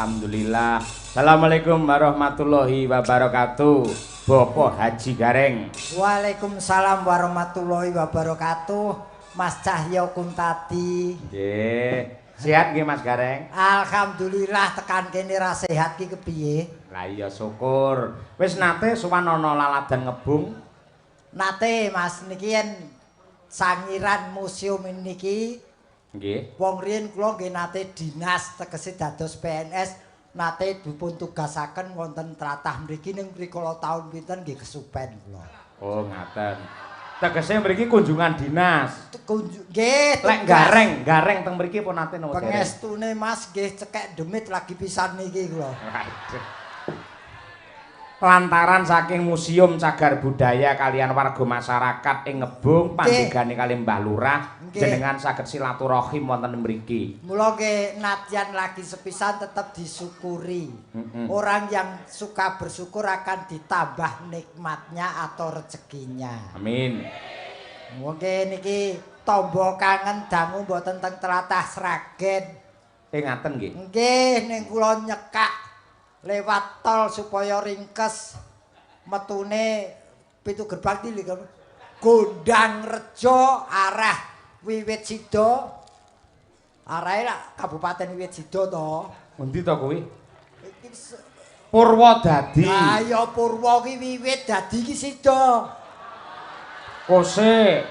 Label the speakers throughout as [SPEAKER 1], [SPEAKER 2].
[SPEAKER 1] Alhamdulillah. Assalamualaikum warahmatullahi wabarakatuh. Bapak Haji Gareng.
[SPEAKER 2] Waalaikumsalam warahmatullahi wabarakatuh. Mas Cahyo Kuntadi.
[SPEAKER 1] Nggih. Sehat nggih Mas Gareng?
[SPEAKER 2] Alhamdulillah tekan kene ra sehat ki kepiye?
[SPEAKER 1] Lah iya syukur. Wis nate sowan ana laladan ngebung?
[SPEAKER 2] Nate Mas niki yen sangiran museum niki
[SPEAKER 1] Nggih.
[SPEAKER 2] wong riyen kula nggih nate dinas tegese dados PNS nate dipun tugasaken wonten tlatah mriki ning rikala taun pinten nggih kesupen kula.
[SPEAKER 1] Oh, ngaten. Tegese mriki kunjungan dinas.
[SPEAKER 2] Nggih,
[SPEAKER 1] Lek gareng teng mriki pun nate nopo dereng?
[SPEAKER 2] pengestune Mas nggih cekek demit lagi pisan niki kula.
[SPEAKER 1] Waduh. Lantaran saking Museum Cagar Budaya kalian warga masyarakat ing Ngebung pandegane kali Mbah Lurah jenengan saged silaturahim wonten mriki.
[SPEAKER 2] Mula nggih nadyan lagi sepisan tetap disyukuri. Orang yang suka bersyukur akan ditambah nikmatnya atau rezekinya.
[SPEAKER 1] Amin.
[SPEAKER 2] Mungkin niki tombo kangen dangu mboten teng tlatah Sragen.
[SPEAKER 1] Ngaten nggih.
[SPEAKER 2] Nggih ning kula nyekak lewat tol supaya ringkes metune Pitu Gerbang iki Gondang Rejo arah Wiwit Sida. Arahe lah Kabupaten Wiwit Sida to.
[SPEAKER 1] Endi to kuwi? Purwodadi.
[SPEAKER 2] Lah ya Purwo ki Wiwit dadi ki Sida.
[SPEAKER 1] Kose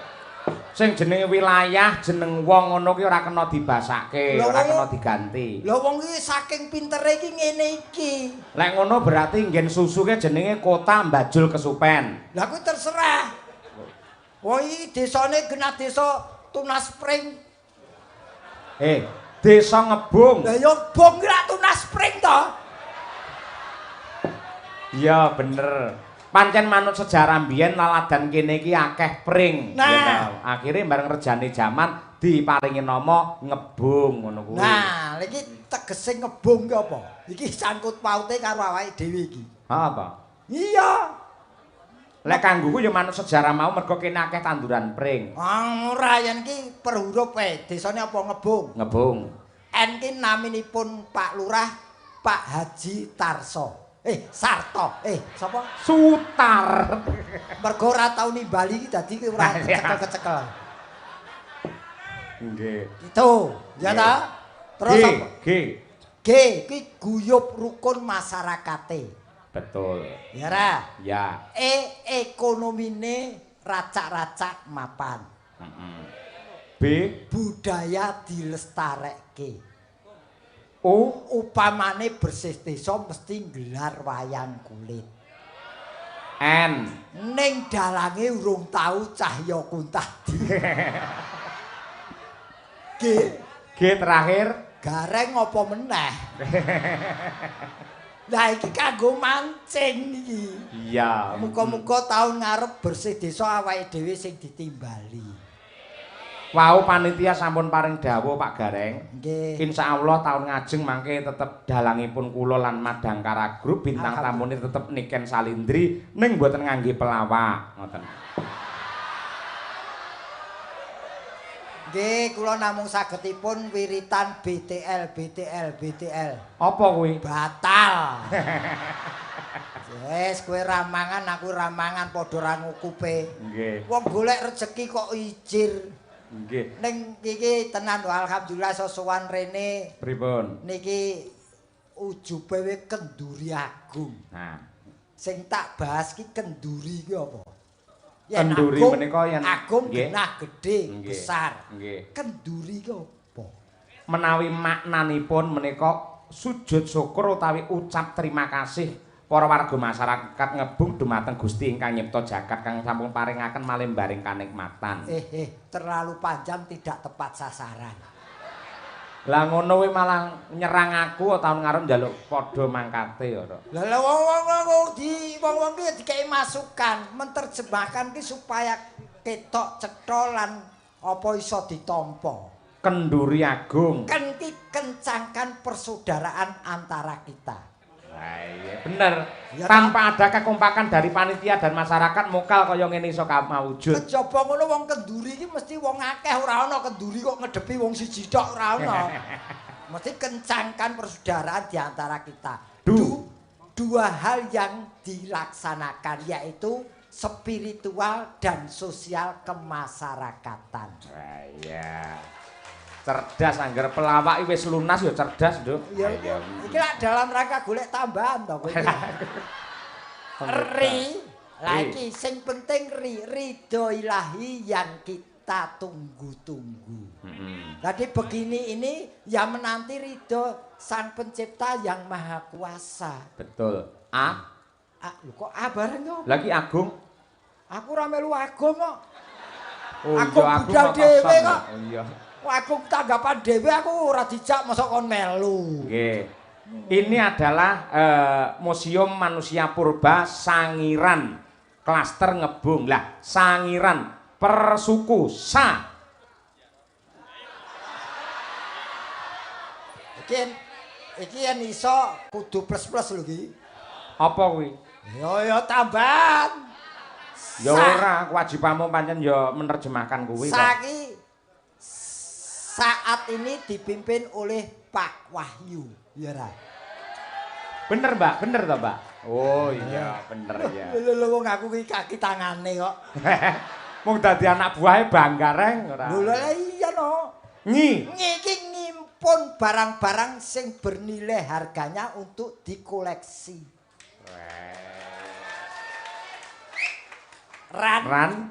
[SPEAKER 1] sing jenenge wilayah jeneng wong ngono ki ora kena dibasake, ora kena diganti.
[SPEAKER 2] Lha wong iki saking pintere iki ngene iki.
[SPEAKER 1] Lek ngono berarti nggen susuke jenenge Kota Mbajul Kesupen.
[SPEAKER 2] Lah kuwi terserah. Wong iki desane genah desa Tunas Pring.
[SPEAKER 1] Desa Ngebung.
[SPEAKER 2] Lah ya bong ki ra Tunas Pring to.
[SPEAKER 1] Iya bener. Pancen manut sejarah mbiyen laladan kene iki akeh pring.
[SPEAKER 2] Nah,
[SPEAKER 1] akhirnya bareng rejane jaman diparingi nama Ngebung ngono kuwi.
[SPEAKER 2] Nah, iki tegese Ngebung ki apa? Iki sangkut paute karo awake dhewe iki.
[SPEAKER 1] Apa?
[SPEAKER 2] Iya.
[SPEAKER 1] Lek kanggoku ya manut sejarah mau mergo kene akeh tanduran pring.
[SPEAKER 2] Ora yen iki per huruf desane apa Ngebung?
[SPEAKER 1] Ngebung.
[SPEAKER 2] N ki naminipun Pak Lurah Pak Haji Tarso. Sarto. Sapa?
[SPEAKER 1] Sutar.
[SPEAKER 2] Mergo ora tau nimbali iki dadi ora kecekel-kecekel.
[SPEAKER 1] Nggih.
[SPEAKER 2] Gitu. Ya ta? Terus apa?
[SPEAKER 1] G.
[SPEAKER 2] Ki guyub rukun masyarakate.
[SPEAKER 1] Betul.
[SPEAKER 2] Ya ra?
[SPEAKER 1] Ya.
[SPEAKER 2] Ekonomine racak-racak mapan.
[SPEAKER 1] B.
[SPEAKER 2] Budaya dilestarekke. Upamane bersih desa mesti nggelar wayang kulit.
[SPEAKER 1] N.
[SPEAKER 2] Ning dalange urung tau Cahya Kuntadi.
[SPEAKER 1] G terakhir.
[SPEAKER 2] Gareng apa meneh? Lah iki kanggo mancing iki.
[SPEAKER 1] Iya.
[SPEAKER 2] Muga-muga taun ngarep bersih desa awake dhewe sing ditimbali.
[SPEAKER 1] Wau panitia sampun paring dawuh Pak Gareng.
[SPEAKER 2] Nggih.
[SPEAKER 1] Insyaallah taun ngajeng mangke tetep dalangipun kula lan Madangkara Group bintang tamune tetep Niken Salindri ning mboten ngangge pelawak ngoten.
[SPEAKER 2] Nggih, kula namung sagedipun wiritan BTL.
[SPEAKER 1] Apa kuwi?
[SPEAKER 2] Batal. Wes kowe ramangan aku ramangan padha ra ngukupe.
[SPEAKER 1] Nggih.
[SPEAKER 2] Wong golek rejeki kok ijir.
[SPEAKER 1] Nggih.
[SPEAKER 2] Ning iki tenan alhamdulillah sosowan rene.
[SPEAKER 1] Pripun?
[SPEAKER 2] Niki ujube kenduri agung.
[SPEAKER 1] Nah,
[SPEAKER 2] Sing tak bahas ki kenduri ki apa?
[SPEAKER 1] Kenduri menika yen
[SPEAKER 2] agung genah gedhe
[SPEAKER 1] Nggih.
[SPEAKER 2] besar.
[SPEAKER 1] Nggih.
[SPEAKER 2] Kenduri ki apa?
[SPEAKER 1] Menawi maknanipun menika sujud syukur utawi ucap terima kasih para warga masyarakat Ngebung dumateng Gusti ingkang nyipta jagat kang sampun paringaken malembaring kanikmatan.
[SPEAKER 2] Terlalu panjang tidak tepat sasaran.
[SPEAKER 1] Lah ngono kuwi malah nyerang aku tahun ngarep njaluk padha mangkate ya, Rok.
[SPEAKER 2] Lah wong-wong ki dikei masukan, menerjemahkan ki supaya ketok cetha lan apa iso ditampa.
[SPEAKER 1] Kenduri agung.
[SPEAKER 2] Kan ki kencangkan persaudaraan antara kita.
[SPEAKER 1] Iya bener.
[SPEAKER 2] Ya,
[SPEAKER 1] Tanpa ada kekompakan dari panitia dan masyarakat mokal kaya ngene iso mawujud.
[SPEAKER 2] Kejaba ngono wong kenduri iki mesti wong akeh ora ana kenduri kok ngedepi wong siji tok ora ana. Mesti kencangkan persaudaraan di antara kita. Dua hal yang dilaksanakan yaitu spiritual dan sosial kemasyarakatan.
[SPEAKER 1] Iya. Cerdas anggar pelawak wis lunas ya cerdas, Nduk.
[SPEAKER 2] Ya, iki lak dalam rangka golek tambahan to kowe. Lagi sing penting ridho ilahi yang kita tunggu-tunggu. Jadi begini ini ya menanti ridho Sang Pencipta yang Maha Kuasa.
[SPEAKER 1] Betul.
[SPEAKER 2] Lho kok bareng yo?
[SPEAKER 1] Lagi Agung.
[SPEAKER 2] Aku ora melu Agung kok.
[SPEAKER 1] Oh,
[SPEAKER 2] aku budal dhewe kok.
[SPEAKER 1] Oh iya.
[SPEAKER 2] Aku tanggapan dhewe aku ora dijak mosok kon melu.
[SPEAKER 1] Nggih. Ini adalah Museum Manusia Purba Sangiran Klaster Ngebung. Lah, Sangiran Persuku Sa.
[SPEAKER 2] Iki yen iso kudu plus-plus lho iki.
[SPEAKER 1] Apa kuwi?
[SPEAKER 2] Ya tambahan.
[SPEAKER 1] Ya ora, kewajibanmu pancen ya menerjemahkan kuwi kok.
[SPEAKER 2] Saat ini dipimpin oleh Pak Wahyu. Ya ra.
[SPEAKER 1] Bener, Mbak, bener toh, Mbak? Oh iya, bener ya.
[SPEAKER 2] Lho wong aku iki kaki tangane kok.
[SPEAKER 1] Mung dadi anak buahe bangga reng ora.
[SPEAKER 2] Lho iya no. Iki ngimpun barang-barang sing bernilai harganya untuk dikoleksi.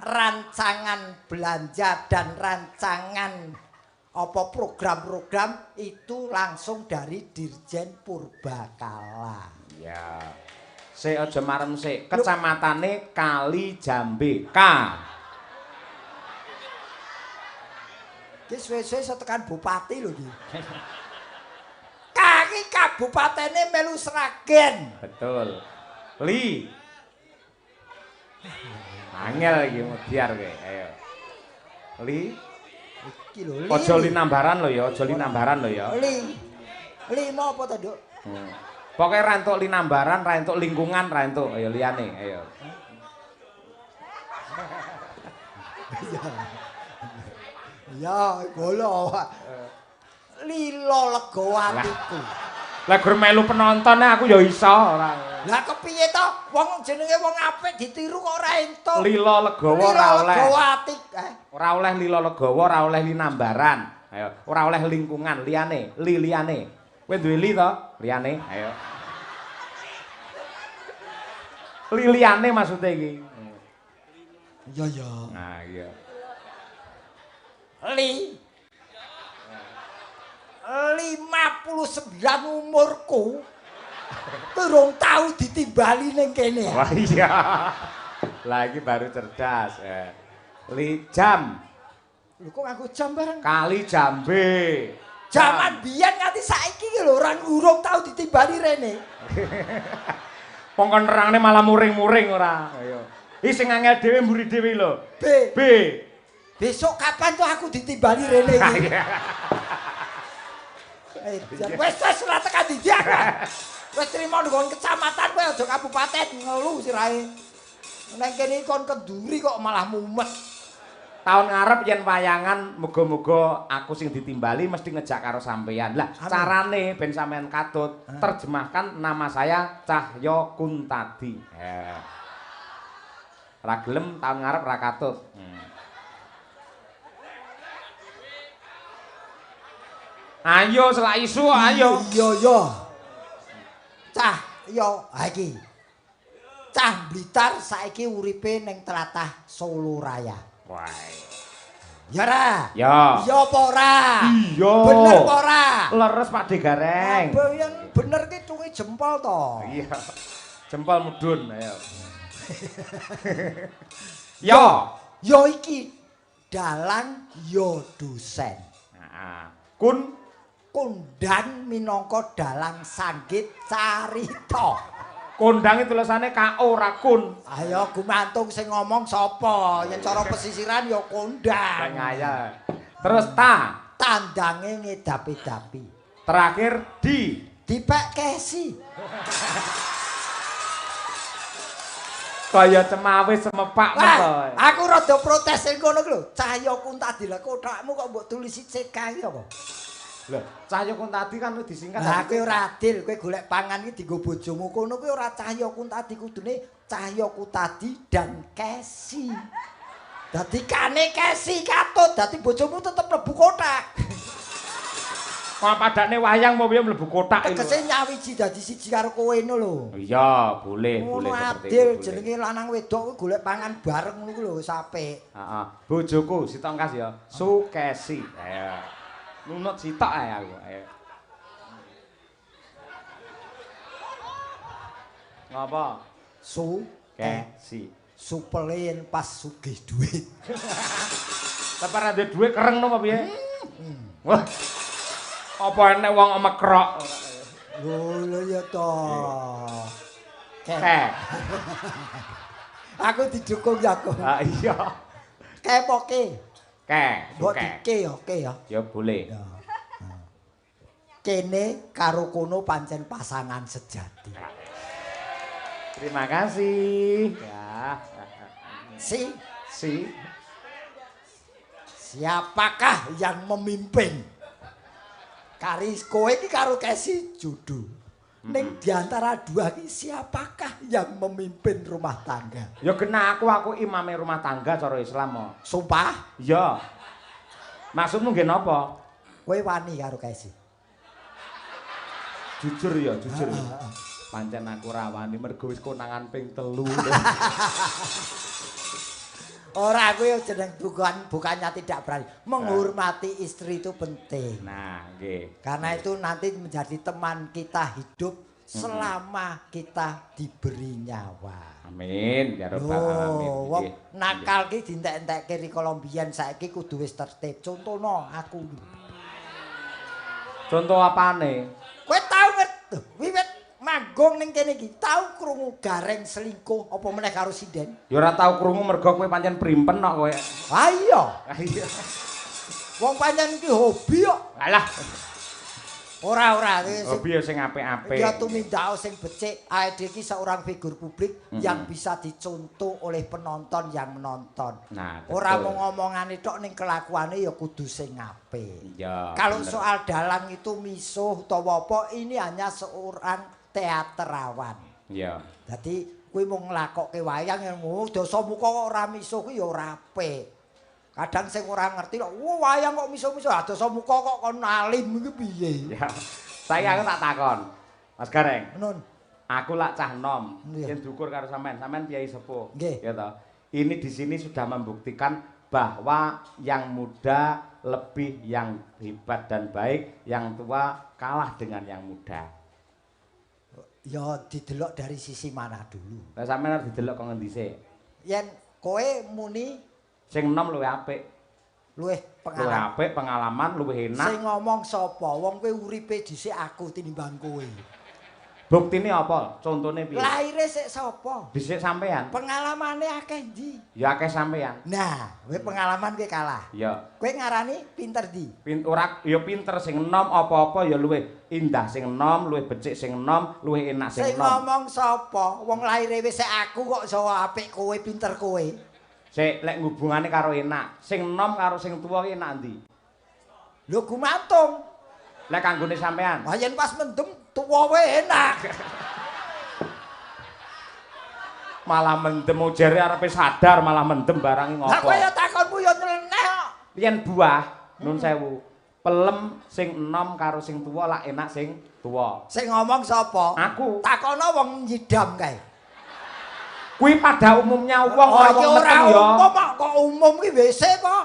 [SPEAKER 2] Rancangan belanja dan rancangan apa program-program itu langsung dari Dirjen Purbakala.
[SPEAKER 1] Ya. Sik aja marem sik. Kecamatane Kali Jambe.
[SPEAKER 2] Ki suwe-suwe iso tekan bupati lho iki. Kaki kabupatene melu Sragen.
[SPEAKER 1] Betul. Li. Angel iki mudiar kowe. Ayo. Li.
[SPEAKER 2] Iki lho.
[SPEAKER 1] Aja linambaran lho ya, aja linambaran lho ya.
[SPEAKER 2] Li mau apa to, Nduk?
[SPEAKER 1] Pokoke ra entuk linambaran, ra entuk lingkungan, ra entuk ayo liyane, ayo.
[SPEAKER 2] Ya, golo. Lilo lega atiku.
[SPEAKER 1] Lah gur melu penonton aku ya iso ora.
[SPEAKER 2] Lah kepiye to? Wong jenenge wong apik ditiru kok ora entuk.
[SPEAKER 1] Lilo legawa ora oleh.
[SPEAKER 2] Legawa ati.
[SPEAKER 1] Ora oleh lilo legawa, ora oleh linambaran. Ayo, ora oleh lingkungan, liyane, liyane. Kowe duwe li to? Liyane, ayo. Liyane maksude iki.
[SPEAKER 2] Iya.
[SPEAKER 1] Nah, iya.
[SPEAKER 2] Li 59 umurku durung tau ditimbali ning kene.
[SPEAKER 1] Wah iya. Lagi baru cerdas. Li jam.
[SPEAKER 2] Lho kok ngaku jam bareng?
[SPEAKER 1] Kali Jambe.
[SPEAKER 2] Jaman biyen nganti saiki ki lho ora urung tau ditimbali rene.
[SPEAKER 1] Pongkon nerangne malah muring-muring ora. Ayo. Iki sing angel dhewe mburi dhewe lho. B.
[SPEAKER 2] Besok kapan tuh aku ditimbali rene iki? Wes ora tekan ndi aku. Wes trimo nggon kecamatan kowe aja kabupaten ngelu sirahe. Neng kene kon kenduri kok malah mumet.
[SPEAKER 1] Tahun ngarep yen wayangan muga-muga aku sing ditimbali mesti ngejak karo sampeyan. Lah carane ben sampean katut terjemahkan nama saya Cahyo Kuntadi. Ra gelem tahun ngarep ra katut. Ayo selak isu ayo.
[SPEAKER 2] Iya. Cahyo ha iki. Cah Blitar saiki uripe ning tlatah Solo Raya.
[SPEAKER 1] Wah.
[SPEAKER 2] Ya ra?
[SPEAKER 1] Ya.
[SPEAKER 2] Iya apa ora?
[SPEAKER 1] Iya.
[SPEAKER 2] Bener apa ora?
[SPEAKER 1] Leres Pak De Gareng.
[SPEAKER 2] Yang bener ki tungi jempol to.
[SPEAKER 1] Iya. Jempol mudun ayo. Yo.
[SPEAKER 2] Yo iki dalang yo dosen.
[SPEAKER 1] Nah,
[SPEAKER 2] Kondang minangka dalang sanggit carita.
[SPEAKER 1] Kondang itu tulisannya K.O. Rakun.
[SPEAKER 2] Ayo gumantung sing ngomong sapa? Yen cara pesisiran ya kondang.
[SPEAKER 1] Ngaya. Terus
[SPEAKER 2] tandange ngedapi-dapi.
[SPEAKER 1] Terakhir
[SPEAKER 2] dipek kesi.
[SPEAKER 1] Kaya cemawe semepak
[SPEAKER 2] to. Aku rada protes sing ngono lho. Cahyo Kuntadi lha kothakmu kok mbok tulisi CK iki apa?
[SPEAKER 1] Lho, Cahya Kuntadi kan disingkat.
[SPEAKER 2] Lah kowe ora adil, kowe golek pangan iki dienggo bojomu kono kowe ora Cahya Kuntadi kudune Cahya Kuntadi dan Kesi. Dadi kane Kesi katut, dadi bojomu tetep mlebu kotak.
[SPEAKER 1] Wah padane wayang mau piye mlebu kotak iki.
[SPEAKER 2] Tegese nyawiji dadi siji karo kowe ngono lho.
[SPEAKER 1] Iya, boleh
[SPEAKER 2] Ngono
[SPEAKER 1] seperti
[SPEAKER 2] adil
[SPEAKER 1] itu.
[SPEAKER 2] jenenge lanang wedok kuwi golek pangan bareng ngono kuwi lho wis apik.
[SPEAKER 1] Heeh. Bojoku Sitongkas ya, Sukesi. Ayo. Nunut sitok ae aku. Ayo. Ngapa? Kesi.
[SPEAKER 2] Supelen pas sugih duit.
[SPEAKER 1] Tapi ora duwe dhuwit kereng napa piye? Wah. Apa enek wong mekrok?
[SPEAKER 2] Lho ya to. Aku didukung ya aku.
[SPEAKER 1] Ah iya.
[SPEAKER 2] Kepoke. Mbok
[SPEAKER 1] Oke.
[SPEAKER 2] dike oke ya.
[SPEAKER 1] Ya boleh.
[SPEAKER 2] Ya. Kene karo kono pancen pasangan sejati.
[SPEAKER 1] Terima kasih. Ya.
[SPEAKER 2] Si siapakah yang memimpin? Karis kowe iki karo Kesi jodoh. Ning diantara dua iki siapakah yang memimpin rumah tangga?
[SPEAKER 1] Ya kena aku imame rumah tangga cara Islam kok.
[SPEAKER 2] Sumpah?
[SPEAKER 1] Iya. Maksudmu nggih napa?
[SPEAKER 2] Kowe wani karo Kesi.
[SPEAKER 1] Jujur ya, jujur. Pancen aku ra wani mergo wis konangan ping 3.
[SPEAKER 2] Ora kuwi jeneng bukannya tidak berani. Menghormati istri itu penting.
[SPEAKER 1] Nah, nggih.
[SPEAKER 2] Karena itu nanti menjadi teman kita hidup selama kita diberi nyawa.
[SPEAKER 1] Amin, ya rabbal alamin.
[SPEAKER 2] Wong nakal ki dientek-entekke rikala mbiyen saiki kudu wis tertib. Contono aku.
[SPEAKER 1] Contoh apane?
[SPEAKER 2] Kowe tau ngerti wiwit manggung ning kene iki tau krungu Gareng selingkuh apa meneh karo sinden?
[SPEAKER 1] Ya ora tau krungu mergo kowe pancen primpen kok kowe.
[SPEAKER 2] Ah iya.
[SPEAKER 1] Iya.
[SPEAKER 2] Wong pancen iki hobi kok.
[SPEAKER 1] Alah,
[SPEAKER 2] Ora
[SPEAKER 1] hobi ya sing apik-apik.
[SPEAKER 2] ya tumindak sing becik. AED iki seorang figur publik yang bisa dicontoh oleh penonton yang menonton.
[SPEAKER 1] Nah,
[SPEAKER 2] Ora
[SPEAKER 1] betul.
[SPEAKER 2] mau ngomongane tok ning kelakuane ya kudu sing apik.
[SPEAKER 1] Iya.
[SPEAKER 2] Kalau
[SPEAKER 1] bener.
[SPEAKER 2] soal dalang itu misuh utawa apa ini hanya seorang teaterawan.
[SPEAKER 1] Iya.
[SPEAKER 2] Dadi kuwi mung nglakokke wayang yang dosa muka kok ora misuh kuwi ya ora apik. Kadang sing ora ngerti kok wayang kok misuh-misuh dosa muka kok kon alim iki piye.
[SPEAKER 1] Ya. Saya aku tak takon. Mas Gareng,
[SPEAKER 2] Nun.
[SPEAKER 1] aku lak cah nom,
[SPEAKER 2] Iya.
[SPEAKER 1] yen dukur karo sampean kiai sepuh.
[SPEAKER 2] Nggih.
[SPEAKER 1] Ya toh. Ini di sini sudah membuktikan bahwa yang muda lebih yang hebat dan baik, yang tua kalah dengan yang muda.
[SPEAKER 2] Ya didelok dari sisi mana dulu.
[SPEAKER 1] Lah sampean harus didelok kok ngendi sik.
[SPEAKER 2] Yen kowe muni
[SPEAKER 1] Sing nom luwih apik.
[SPEAKER 2] luwih
[SPEAKER 1] Luwih
[SPEAKER 2] pengalaman.
[SPEAKER 1] apik, pengalaman luwih enak.
[SPEAKER 2] Sing ngomong sapa? Wong kowe uripe dhisik aku tinimbang kowe.
[SPEAKER 1] Buktine apa? Contone piye?
[SPEAKER 2] Laire sik sapa?
[SPEAKER 1] Dhisik sampean.
[SPEAKER 2] Pengalamane akeh ndi?
[SPEAKER 1] Ya akeh sampean.
[SPEAKER 2] Nah, kowe pengalaman kowe kalah.
[SPEAKER 1] Ya.
[SPEAKER 2] Kowe ngarani pinter ndi?
[SPEAKER 1] Ora ya pinter sing enom apa-apa ya luwih indah sing enom, luwih becik sing enom, luwih enak sing
[SPEAKER 2] Sing
[SPEAKER 1] enom.
[SPEAKER 2] ngomong sapa? Wong laire wis sik aku kok iso apik kowe pinter kowe.
[SPEAKER 1] Sik lek hubungane karo enak, sing enom karo sing tuwa ki enak ndi?
[SPEAKER 2] Lho gumantung.
[SPEAKER 1] Lek kanggone sampean.
[SPEAKER 2] Lah yen pas mendem tuwa wae enak.
[SPEAKER 1] Malah mendem jare arepe sadar malah mendem barange
[SPEAKER 2] Lah kowe ya
[SPEAKER 1] ngopo.
[SPEAKER 2] takonmu ya nyeleneh kok.
[SPEAKER 1] Yen buah nun sewu, pelem sing enom karo sing tuwa lak enak sing tuwa.
[SPEAKER 2] Sing ngomong sapa?
[SPEAKER 1] Aku.
[SPEAKER 2] Takono wong nyidam kae.
[SPEAKER 1] Kuwi pada umumnya wong
[SPEAKER 2] Oh,
[SPEAKER 1] ora
[SPEAKER 2] iki
[SPEAKER 1] wong
[SPEAKER 2] ora
[SPEAKER 1] meteng ya.
[SPEAKER 2] umum kok umum ki WC kok.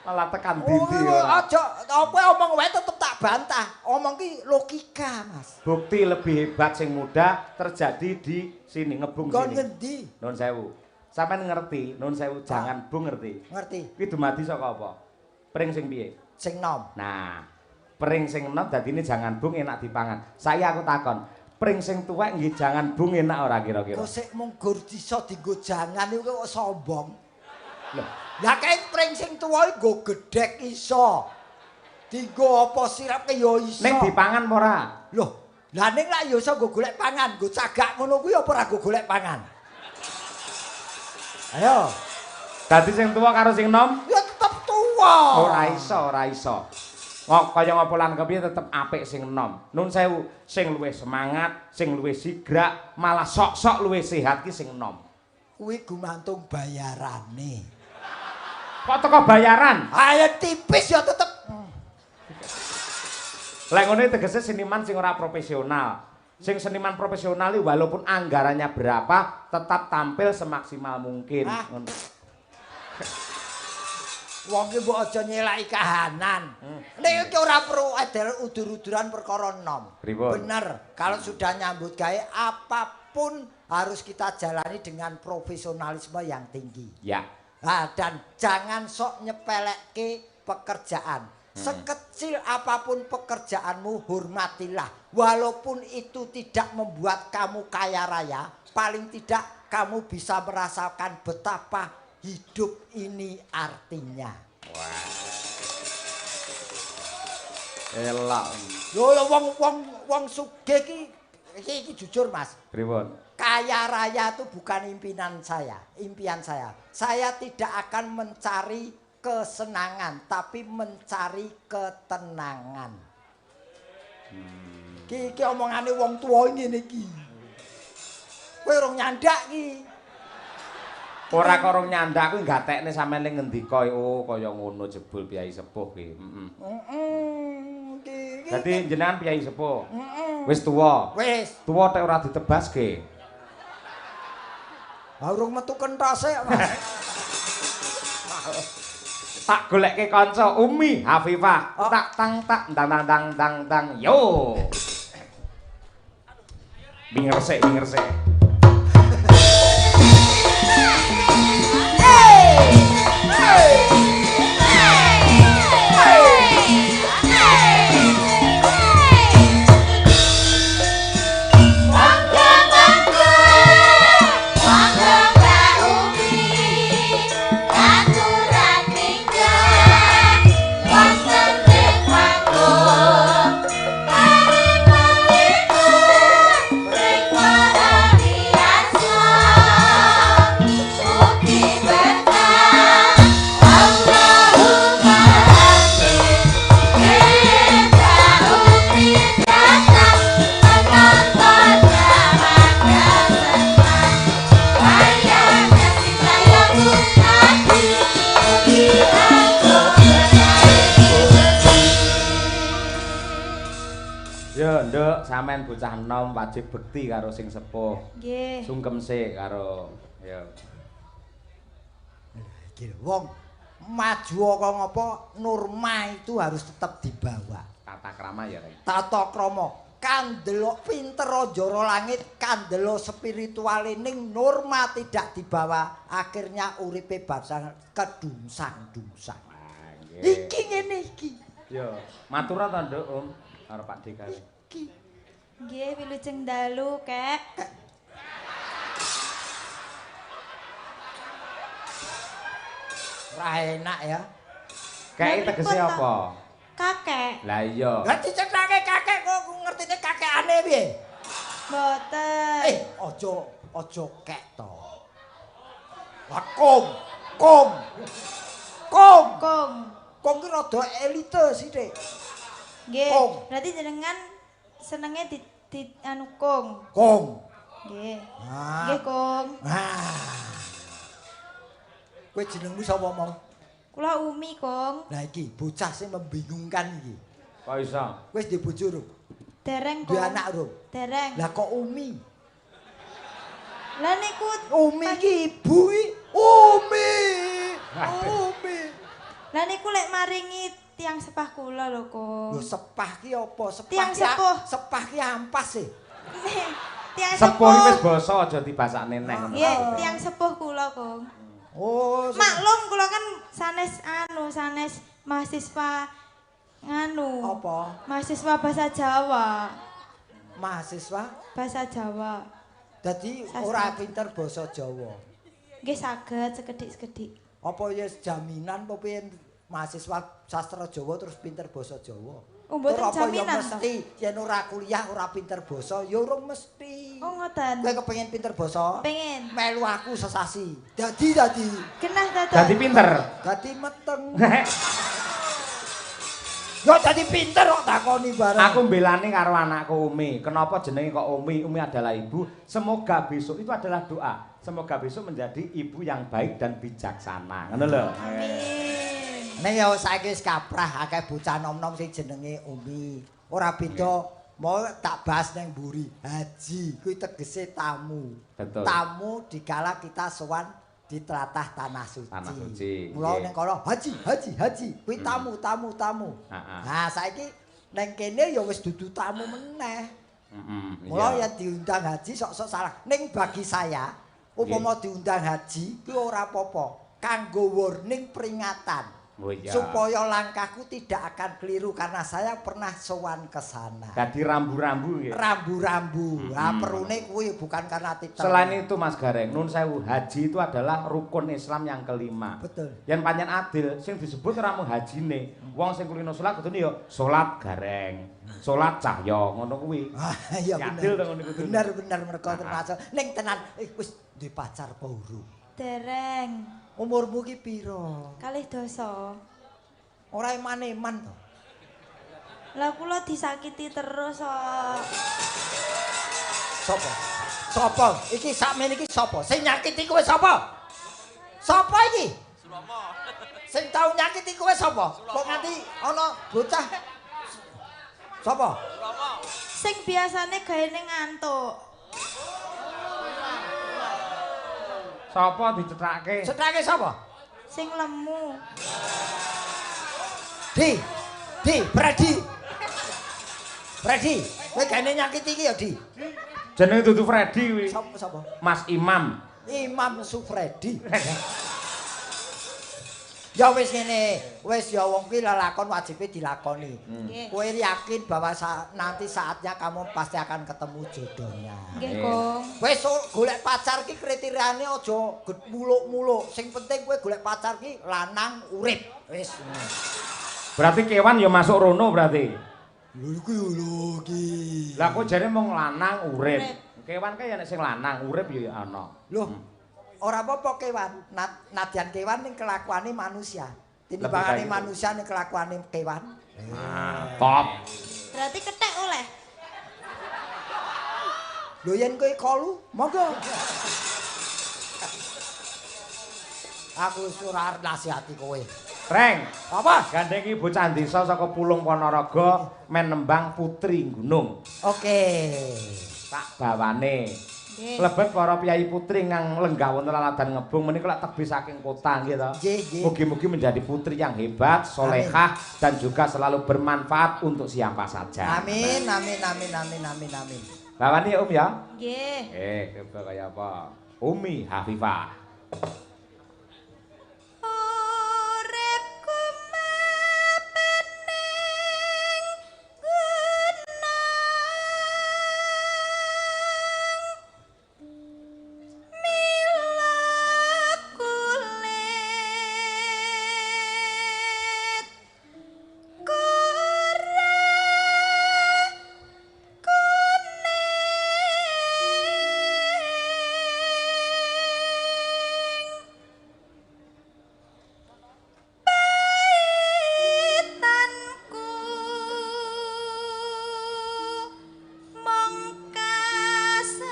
[SPEAKER 1] Malah tekan
[SPEAKER 2] Oh,
[SPEAKER 1] dindi ora.
[SPEAKER 2] aja apa omong wae tetep tak bantah. Omong ki logika, Mas.
[SPEAKER 1] Bukti lebih hebat sing muda terjadi di sini ngebung
[SPEAKER 2] Kon
[SPEAKER 1] sini.
[SPEAKER 2] ngendi?
[SPEAKER 1] Nun sewu. Sampeyan ngerti, nun sewu jangan bung ngerti.
[SPEAKER 2] Ngerti?
[SPEAKER 1] Kuwi dumadi saka apa? Pring sing piye?
[SPEAKER 2] Sing nom.
[SPEAKER 1] Nah, pring sing enom dadine jangan bung enak dipangan. Saya aku takon, pring sing tuwek nggih jangan bung enak ora kira-kira?
[SPEAKER 2] Kok sik mung gur iso dienggo jangan iku kok sombong.
[SPEAKER 1] Loh,
[SPEAKER 2] Lah kae pring sing tuwa iku nggo gedhek iso. Dienggo apa sirape ya iso.
[SPEAKER 1] ning dipangan apa ora?
[SPEAKER 2] Loh, lah ning lak ya iso nggo golek pangan, nggo cagak ngono kuwi apa ora nggo golek pangan? Ayo,
[SPEAKER 1] Dadi sing tuwa karo sing enom
[SPEAKER 2] ya tetep tuwa.
[SPEAKER 1] ora iso, ora iso. Kaya ngapa lan kepiye tetep apik sing enom. Nun sewu, sing luwih semangat, sing luwih sigrak, malah sok-sok luwih sehat ki sing enom.
[SPEAKER 2] Kuwi gumantung bayarane.
[SPEAKER 1] Kok teko bayaran?
[SPEAKER 2] Ayo tipis ya tetep.
[SPEAKER 1] Lek ngene tegese seniman sing ora profesional. Sing seniman profesional iki walaupun anggarannya berapa, tetap tampil semaksimal mungkin.
[SPEAKER 2] Wong ki mbok aja nyelaki kahanan. Nek iki ora perlu edel udur-uduran perkara enom. Bener, kalau sudah nyambut gawe apapun harus kita jalani dengan profesionalisme yang tinggi.
[SPEAKER 1] Ya.
[SPEAKER 2] Nah, dan jangan sok nyepelekke pekerjaan. Sekecil apapun pekerjaanmu hormatilah. Walaupun itu tidak membuat kamu kaya raya, paling tidak kamu bisa merasakan betapa hidup ini artinya.
[SPEAKER 1] Wah. Elak.
[SPEAKER 2] Lho wong sugih iki jujur Mas.
[SPEAKER 1] Pripun?
[SPEAKER 2] Kaya raya itu bukan impian saya. Saya tidak akan mencari kesenangan, tapi mencari ketenangan. Iki omongane wong tuwa ngene iki. Kowe urung nyandak iki.
[SPEAKER 1] Ora korong nyandak kuwi gatekne sampeyan ning ngendika kaya ngono jebul piyai sepuh ki. Dadi jenengan piyai sepuh. Wis tuwa.
[SPEAKER 2] Wis.
[SPEAKER 1] Tuwa tek ora ditebaske.
[SPEAKER 2] Ha urung metu kentase, Mas.
[SPEAKER 1] Tak golekke kanca Umi Hafifah. Tak tang tak dang yo. Bingersek. Sampeyan bocah enom wajib bekti karo sing sepuh.
[SPEAKER 3] Nggih.
[SPEAKER 1] Sungkem sik karo ya.
[SPEAKER 2] Iki wong maju kok ngapa norma itu harus tetap dibawa.
[SPEAKER 1] Tata krama ya, Rek.
[SPEAKER 2] Tata krama. Kan delok pinter jara langit, kan delok spirituale ning norma tidak dibawa, akhirnya uripe bangsa kedungsang-dungsang. Iki ngene iki.
[SPEAKER 1] Ya, matur ta, Nduk, Om, karo Pak Dekane.
[SPEAKER 2] Iki
[SPEAKER 3] Nggih, wilujeng dalu, Kek.
[SPEAKER 2] ora enak ya.
[SPEAKER 1] Kek tegese apa?
[SPEAKER 3] Kakek.
[SPEAKER 1] Lah iya.
[SPEAKER 2] Lah dicethake kakek kok ngertine kakekane piye?
[SPEAKER 3] Mboten.
[SPEAKER 2] Aja kek to. Lah kong. Kong ki rada elite sithik.
[SPEAKER 3] Nggih.
[SPEAKER 2] Kong.
[SPEAKER 3] Berarti jenengan senenge di anu kong.
[SPEAKER 2] Kong.
[SPEAKER 3] Nggih.
[SPEAKER 2] Ah.
[SPEAKER 3] Nggih, Kong.
[SPEAKER 2] Kowe jenengmu sapa mau?
[SPEAKER 3] Kula Umi, Kong.
[SPEAKER 2] Lah iki bocah sing membingungkan iki.
[SPEAKER 1] Kok iso?
[SPEAKER 2] Wis di bojo ro?
[SPEAKER 3] Dereng,
[SPEAKER 2] Duwe
[SPEAKER 3] Kong.
[SPEAKER 2] anak ro?
[SPEAKER 3] Dereng.
[SPEAKER 2] Lah kok Umi?
[SPEAKER 3] Lah niku
[SPEAKER 2] Umi iki ibu iki. Umi.
[SPEAKER 3] Lah niku lek maringi tiang sepah kula lho, Kong.
[SPEAKER 2] Lho sepah ki apa?
[SPEAKER 3] Tiang sepuh.
[SPEAKER 2] Sepah ki ampas e.
[SPEAKER 3] Tiang
[SPEAKER 1] Sepuh iki wis
[SPEAKER 3] sepuh.
[SPEAKER 1] basa aja dibasakne neh ngono.
[SPEAKER 3] Nggih, tiang sepuh kula, Kong.
[SPEAKER 2] Oh,
[SPEAKER 3] Maklum kula kan sanes mahasiswa
[SPEAKER 2] apa?
[SPEAKER 3] Mahasiswa bahasa Jawa.
[SPEAKER 2] Mahasiswa
[SPEAKER 3] Bahasa Jawa.
[SPEAKER 2] dadi
[SPEAKER 3] Sastra.
[SPEAKER 2] ora pinter basa Jawa.
[SPEAKER 3] Nggih saged sekedhik-sekedhik.
[SPEAKER 2] Apa ya jaminan apa piye mahasiswa sastra Jawa terus pinter basa Jawa?
[SPEAKER 3] Oh, mboten
[SPEAKER 2] Tur apa ya
[SPEAKER 3] jaminan
[SPEAKER 2] mesti yen ora kuliah ora pinter basa ya urung mesti.
[SPEAKER 3] Oh ngoten.
[SPEAKER 2] Kowe kepengin pinter basa?
[SPEAKER 3] Pengen.
[SPEAKER 2] Melu aku sesasi. Dadi.
[SPEAKER 3] Genah ta to?
[SPEAKER 1] Dadi pinter.
[SPEAKER 2] Dadi meteng. Yo dadi pinter kok takoni bareng.
[SPEAKER 1] Aku mbelani karo anakku Umi. Kenapa jenenge kok Umi? Umi adalah ibu. Semoga besok itu adalah doa. Semoga besok menjadi ibu yang baik dan bijaksana. Ngono lho.
[SPEAKER 3] Amin.
[SPEAKER 2] Nek yo saiki wis kaprah akeh bocah nom-nom sing jenenge Umi. Ora beda mau tak bahas neng mburi. Haji kuwi tegese tamu.
[SPEAKER 1] Betul.
[SPEAKER 2] Tamu dikala kita sowan di tlatah tanah suci.
[SPEAKER 1] Tanah suci.
[SPEAKER 2] Mula ning kono haji. Kuwi tamu. Nah, saiki ning kene ya wis dudu tamu meneh. Mula ya diundang haji sok-sok salah. Ning bagi saya, upama diundang haji kuwi ora apa-apa. Kanggo warning peringatan.
[SPEAKER 1] Oh, iya.
[SPEAKER 2] Supaya langkahku tidak akan keliru karena saya pernah sowan ke sana.
[SPEAKER 1] Dadi rambu-rambu nggih.
[SPEAKER 2] Rambu-rambu. Nah, perune kuwi bukan karena titel.
[SPEAKER 1] Selain itu Mas Gareng, nun sewu, haji itu adalah rukun Islam yang kelima.
[SPEAKER 2] Betul.
[SPEAKER 1] Yang pancen adil, sing disebut ora mung hajine. Wong sing kulino salat kudune ya salat gareng, salat cahya, ngono kuwi.
[SPEAKER 2] Iya
[SPEAKER 1] Ya,
[SPEAKER 2] bener.
[SPEAKER 1] adil to ngono kuwi.
[SPEAKER 2] Bener mergo termasuk ning tenan wis duwe pacar apa urung?
[SPEAKER 3] Dereng.
[SPEAKER 2] Umurmu ki piro?
[SPEAKER 3] Kalih dosa.
[SPEAKER 2] Ora eman-eman to.
[SPEAKER 3] Lah kula disakiti terus kok.
[SPEAKER 2] Sopo? Iki sakmene iki sapa? Sing nyakiti kowe sapa? Sapa iki? Surama. Sing tau nyakiti kowe sapa? Kok nganti ana bocah sapa? Surama.
[SPEAKER 3] Sing biasane gaene ngantuk.
[SPEAKER 1] Sapa dicethake?
[SPEAKER 2] Cetrake sapa?
[SPEAKER 3] Sing lemu.
[SPEAKER 2] Di, Freddy, kowe gane nyakiti iki ya, Di?
[SPEAKER 1] Jenenge dudu Freddy kuwi.
[SPEAKER 2] Sapa?
[SPEAKER 1] Mas Imam.
[SPEAKER 2] Imam Sufredi. Ya wis ngene, wis ya wong kuwi lelakon wajibe dilakoni.
[SPEAKER 3] Nggih.
[SPEAKER 2] Kowe yakin bahwa nanti saatnya kamu pasti akan ketemu jodohnya.
[SPEAKER 3] Nggih, Kong.
[SPEAKER 2] Wis golek pacar ki kriteriane aja muluk-muluk. Sing penting kowe golek pacar ki lanang urip. Wis.
[SPEAKER 1] Berarti kewan ya masuk rono berarti.
[SPEAKER 2] Lho lho iki.
[SPEAKER 1] Lah kok jare mung lanang urip. Kewan kae ya nek sing lanang urip ya ana.
[SPEAKER 2] Loh, ora apa-apa kewan. Nadyan kewan ning kelakuane manusia. Tinimbangane manusia ning kelakuane kewan.
[SPEAKER 1] Top.
[SPEAKER 3] Berarti kethek oleh.
[SPEAKER 2] Lho yen kowe kolu, monggo. Aku wis ora nasihati kowe.
[SPEAKER 1] Reng,
[SPEAKER 2] Apa?
[SPEAKER 1] gandengi bocah desa saka Pulung Ponorogo men nembang Putri Gunung.
[SPEAKER 2] Oke.
[SPEAKER 1] Tak bawane.
[SPEAKER 3] Nggih.
[SPEAKER 1] Lebet para piyai putri ngang lenggah wonten laladan ngebung menika lek tebih saking kota nggih to.
[SPEAKER 2] Nggih.
[SPEAKER 1] Mugi-mugi menjadi putri yang hebat, solehah dan juga selalu bermanfaat untuk siapa saja.
[SPEAKER 2] Amin.
[SPEAKER 1] Bawani ya Om ya.
[SPEAKER 3] Nggih.
[SPEAKER 1] Coba kaya apa? Umi Hafifah.
[SPEAKER 3] Uripku mapening gunung mila kulit kurang paitanku mong kasetyan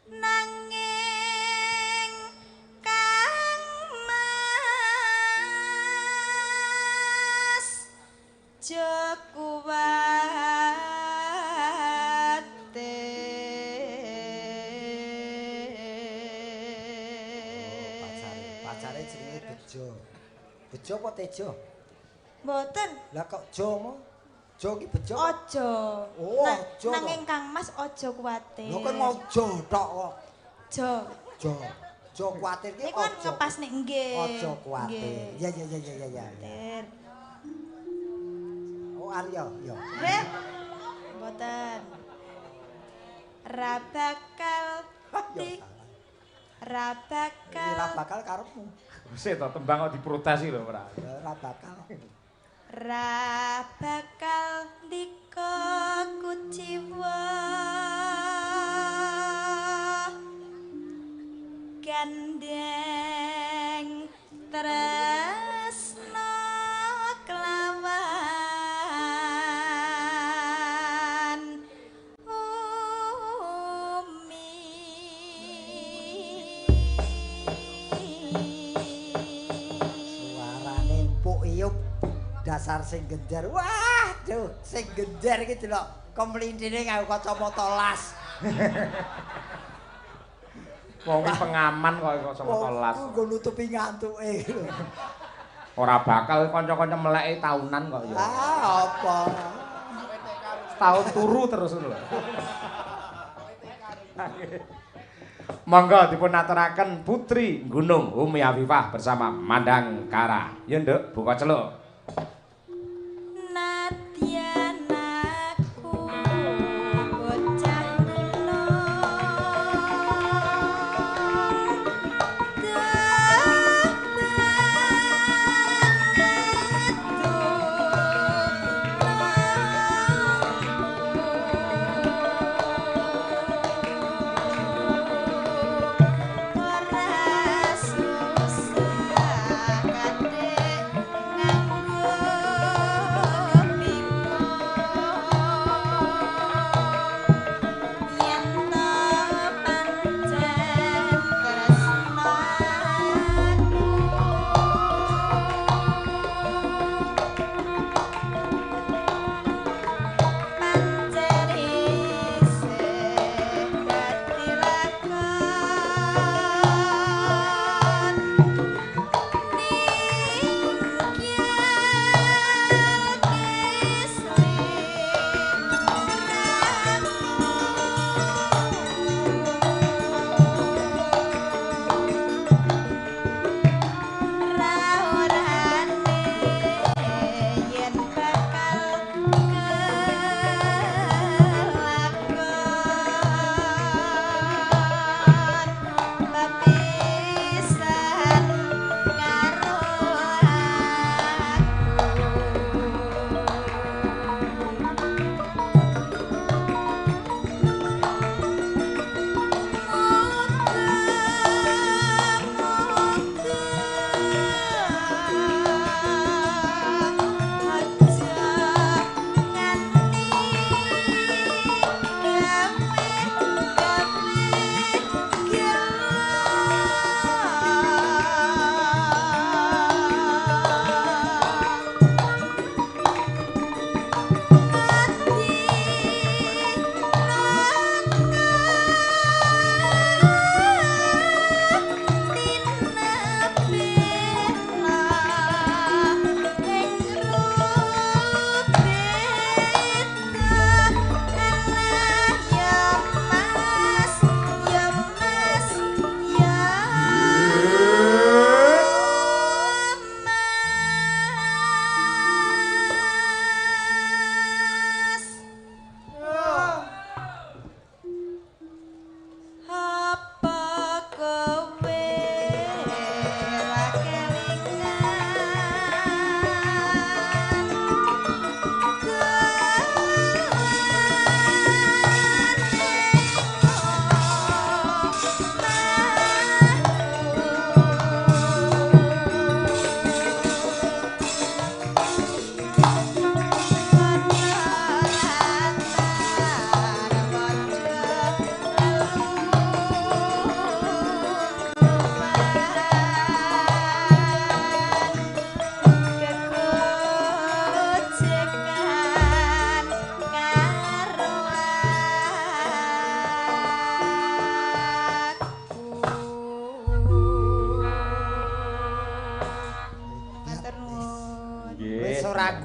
[SPEAKER 3] nanging kangmas
[SPEAKER 2] Pacare jenenge Bejo. Bejo apa Tejo?
[SPEAKER 3] Mboten.
[SPEAKER 2] Lah kok Jo mo? Jo ki Bejo.
[SPEAKER 3] Ojo.
[SPEAKER 2] Oh, ojo
[SPEAKER 3] Nanging Kang Mas ojo kuwatir.
[SPEAKER 2] Lho kan ngojo tok kok.
[SPEAKER 3] Jo.
[SPEAKER 2] Jo kuwatir ki
[SPEAKER 3] Niku kan
[SPEAKER 2] ojo.
[SPEAKER 3] ngepas nek nggih.
[SPEAKER 2] Ojo kuwatir.
[SPEAKER 3] Nggih.
[SPEAKER 2] Ya.
[SPEAKER 3] Kuwatir.
[SPEAKER 2] Oh Aryo, yo.
[SPEAKER 3] Nggih. Mboten. Ra bakal di ra bakal
[SPEAKER 2] Ora bakal karepmu.
[SPEAKER 1] Wis to tembang kok diprotesi lho ora.
[SPEAKER 2] Ora bakal.
[SPEAKER 3] ra bakal ndika kuciwa gandeng tresno kelawan umi
[SPEAKER 2] suarane empuk iyup dasar sing gender. Wah, duh, sing gender iki delok kemlintine nganggo kacamata las.
[SPEAKER 1] Wong pengaman kok kacamata las.
[SPEAKER 2] Nggo nutupi ngantuke.
[SPEAKER 1] Ora bakal kanca-kanca meleki taunan kok ya.
[SPEAKER 2] Ah, apa?
[SPEAKER 1] Setahun turu terus lho. Monggo dipun aturaken Putri Gunung Umi Afifah bersama Mandang Kara. Ya Nduk, buka celuk.
[SPEAKER 3] Nadyan aku bocah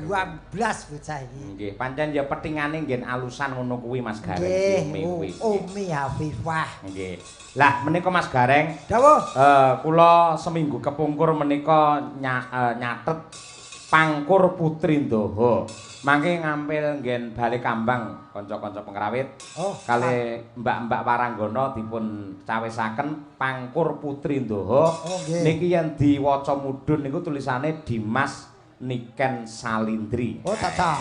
[SPEAKER 2] guam blas bocah iki.
[SPEAKER 1] Nggih, pancen ya petingane nggen alusan ngono kuwi Mas Gareng
[SPEAKER 2] nggih. Umi Hafifah.
[SPEAKER 1] Nggih. Lah menika Mas Gareng,
[SPEAKER 2] dawuh.
[SPEAKER 1] Kula seminggu kepungkur menika nyatet Pangkur Putri Ndaha. Mangke ngampil nggen bali kambang kanca-kanca pengrawit. Kali Mbak-mbak Waranggana dipun cawisaken Pangkur Putri Ndaha. Niki yen diwaca mudhun niku tulisane Dimas Niken Salindri.
[SPEAKER 2] Oh, tata.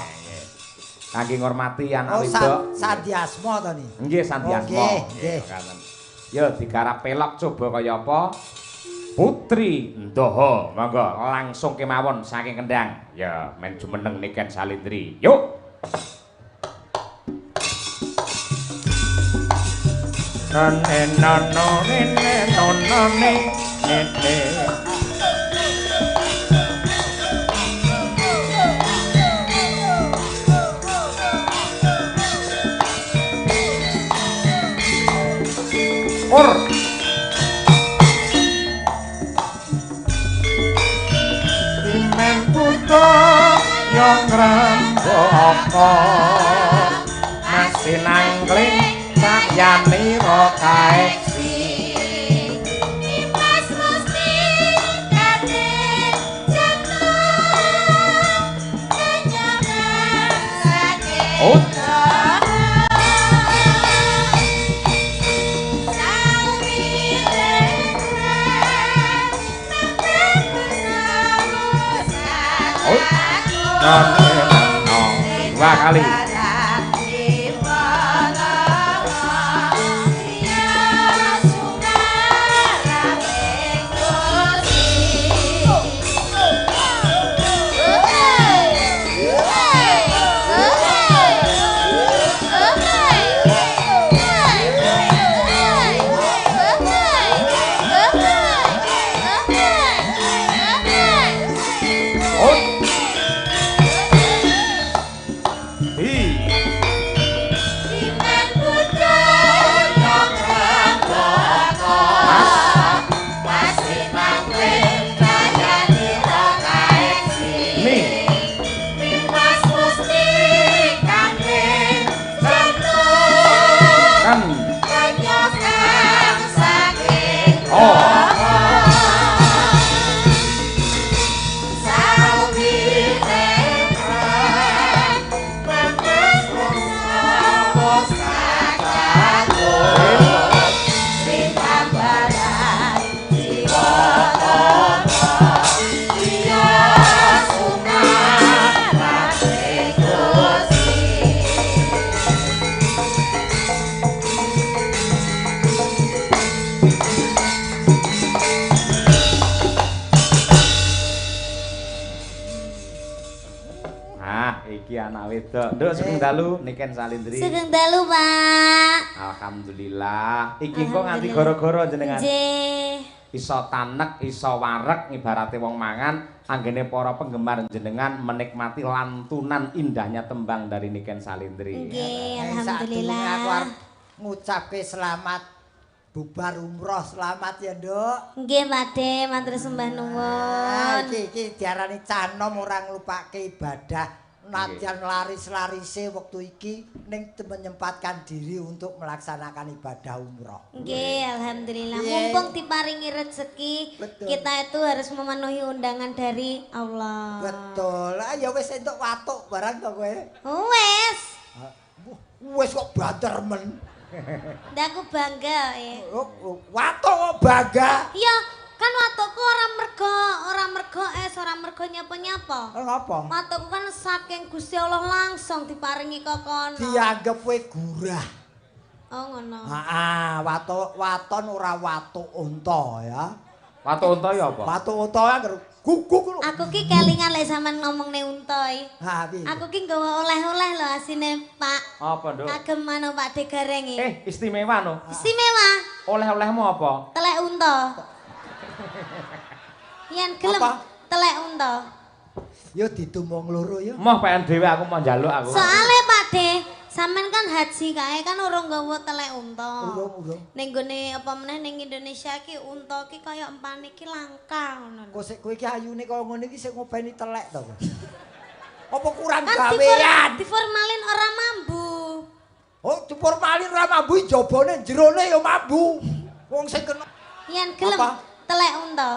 [SPEAKER 1] Kangge ngormati anak wedok.
[SPEAKER 2] Sandiasma to niki.
[SPEAKER 1] Nggih, Sandiasma.
[SPEAKER 2] Nggih.
[SPEAKER 1] Ya digarap pelok coba kaya apa? Putri Ndaha, monggo langsung kemawon saking Kendang. Ya, men jumeneng Niken Salindri. Yuk. None nono nene nono nene. Or Timen puto yang ramboko masih nangling sayani rokaeksi
[SPEAKER 3] Mas mesti kate jatuh kenyaman sakit
[SPEAKER 1] dua kali. Nduk sugeng dalu Niken Salindri.
[SPEAKER 3] Sugeng dalu, Pak.
[SPEAKER 1] Alhamdulillah. Iki kok nganti gara-gara jenengan.
[SPEAKER 3] Nggih.
[SPEAKER 1] Iso tanek, iso wareg ibarate wong mangan, anggene para penggemar jenengan menikmati lantunan indahnya tembang dari Niken Salindri.
[SPEAKER 3] Nggih, alhamdulillah.
[SPEAKER 2] Aku arep ngucapke selamat bubar umroh, selamat ya, Nduk.
[SPEAKER 3] Nggih, Pakde, matur sembah nuwun.
[SPEAKER 2] Iki diarani canom ora nglupake ibadah. Nadyan laris-larise wektu iki ning menyempatkan diri untuk melaksanakan ibadah umroh.
[SPEAKER 3] Nggih, alhamdulillah.
[SPEAKER 2] Yeah.
[SPEAKER 3] Mumpung diparingi rezeki,
[SPEAKER 2] Betul.
[SPEAKER 3] kita itu harus memenuhi undangan dari Allah.
[SPEAKER 2] Betul. Ah ya wis entuk watuk barang to kowe.
[SPEAKER 3] Wes.
[SPEAKER 2] Wis kok banter men.
[SPEAKER 3] Ndak aku bangga ya.
[SPEAKER 2] Watuk kok bangga.
[SPEAKER 3] Ya, kan watukku ora mergo es, ora mergo nyapa-nyapa.
[SPEAKER 2] Ngapa?
[SPEAKER 3] Watukku kan saking Gusti Allah langsung diparingi kokono.
[SPEAKER 2] Dianggep kowe gurah.
[SPEAKER 3] Oh ngono.
[SPEAKER 2] Heeh, waton ora watuk unta ya.
[SPEAKER 1] Watuk unta ya apa?
[SPEAKER 2] Watuk unta kan guguk lho.
[SPEAKER 3] Aku ki kelingan lek sampean ngomongne unta iki.
[SPEAKER 2] Ha piye?
[SPEAKER 3] Aku ki nggawa oleh-oleh lho asine, Pak.
[SPEAKER 1] Apa, Nduk?
[SPEAKER 3] Kagem mano Pak De Gareng iki.
[SPEAKER 1] Istimewa no.
[SPEAKER 3] Istimewa.
[SPEAKER 1] Oleh-olehmu apa?
[SPEAKER 3] Telek unta. Yen gelem
[SPEAKER 2] Apa?
[SPEAKER 3] telek unta.
[SPEAKER 2] Ya ditumong loro ya.
[SPEAKER 1] Moh pengen dhewe aku mau njaluk aku.
[SPEAKER 3] Soale Pak De, sampean kan haji kae kan ora nggawa telek unta.
[SPEAKER 2] Urung.
[SPEAKER 3] Ning gone apa meneh ning Indonesia ki unta ki kaya empane ki langka ngono.
[SPEAKER 2] Kok sik kowe iki ayune kaya ngene iki sik ngopeni telek to. Apa kurang
[SPEAKER 3] Kan
[SPEAKER 2] gawean?
[SPEAKER 3] diformalin ora mambu.
[SPEAKER 2] Oh, diformalin ora mambu jabone jerone ya mambu. Wong sing kena
[SPEAKER 3] Yen gelem
[SPEAKER 2] Apa?
[SPEAKER 3] telek unta.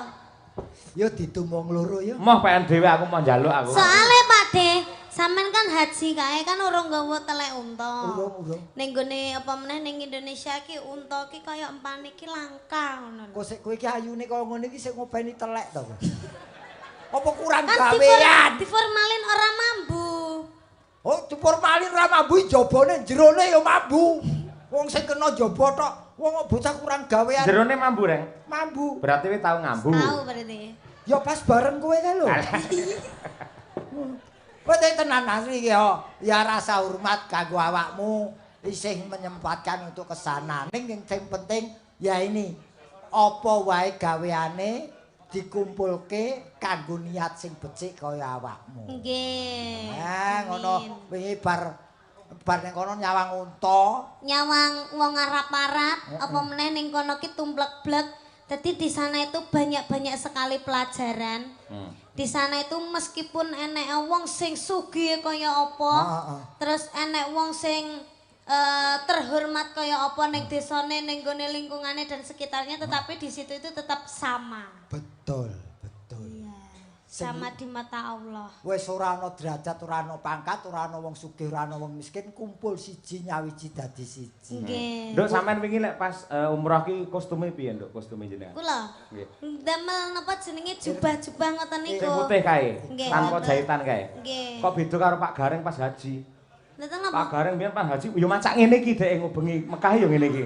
[SPEAKER 2] ya ditumong loro ya.
[SPEAKER 1] Moh pengen dhewe aku mau njaluk aku.
[SPEAKER 3] Soale Pak De, sampean kan haji kae kan ora nggawa telek unta.
[SPEAKER 2] Urung.
[SPEAKER 3] Ning gone apa meneh ning Indonesia ki unta ki kaya empane ki langka ngono.
[SPEAKER 2] Kok sik kowe iki ayune kaya ngene iki sik ngopeni telek to. Apa kurang
[SPEAKER 3] Kan
[SPEAKER 2] gawean?
[SPEAKER 3] diformalin ora mambu.
[SPEAKER 2] Oh, diformalin ora mambu jabone jerone ya mambu. Wong sing kena njaba tok, wong kok bocah kurang gawean.
[SPEAKER 1] Jerone mambu, Reng.
[SPEAKER 2] Mambu.
[SPEAKER 1] Berarti kowe tau ngambu.
[SPEAKER 3] Tahu berarti.
[SPEAKER 2] Ya pas bareng kowe kae lho. Kowe tenan asli iki ya rasa hormat kanggo awakmu isih menyempatkan untuk kesana. Ning sing penting ya ini apa wae gaweane dikumpulke kanggo niat sing becik kaya awakmu.
[SPEAKER 3] Nggih.
[SPEAKER 2] Ngono wingi bar ning kono nyawang unta,
[SPEAKER 3] Nyawang wong Arab-Arab, apa meneh ning kono ki tumplek-blek. Jadi di sana itu banyak-banyak sekali pelajaran. Di sana itu meskipun enek wong sing sugih kaya apa, terus enek wong sing terhormat kaya apa ning desane, ning gone lingkungane dan sekitarnya, tetapi di situ itu tetap sama.
[SPEAKER 2] betul.
[SPEAKER 3] Iya. Sama di mata Allah.
[SPEAKER 2] Wis ora ana derajat, ora ana pangkat, ora ana wong sugih, ora ana wong miskin, kumpul siji nyawiji dadi siji.
[SPEAKER 3] Nggih.
[SPEAKER 1] Nduk sampean wingi lek pas umroh ki kostume piye, Nduk? Kostume jenengan?
[SPEAKER 3] Kula
[SPEAKER 1] Nggih.
[SPEAKER 3] damel napa jenenge jubah-jubah ngoten niku.
[SPEAKER 1] Sing putih kae,
[SPEAKER 3] Nggih,
[SPEAKER 1] tanpa
[SPEAKER 3] ngoten.
[SPEAKER 1] jahitan kae.
[SPEAKER 3] Nggih.
[SPEAKER 1] Kok beda karo Pak Gareng pas haji?
[SPEAKER 3] Ngoten
[SPEAKER 1] Pak
[SPEAKER 3] napa?
[SPEAKER 1] Gareng biyen pas haji yo macak ngene iki dhek ngubengi Mekah yo ngene iki.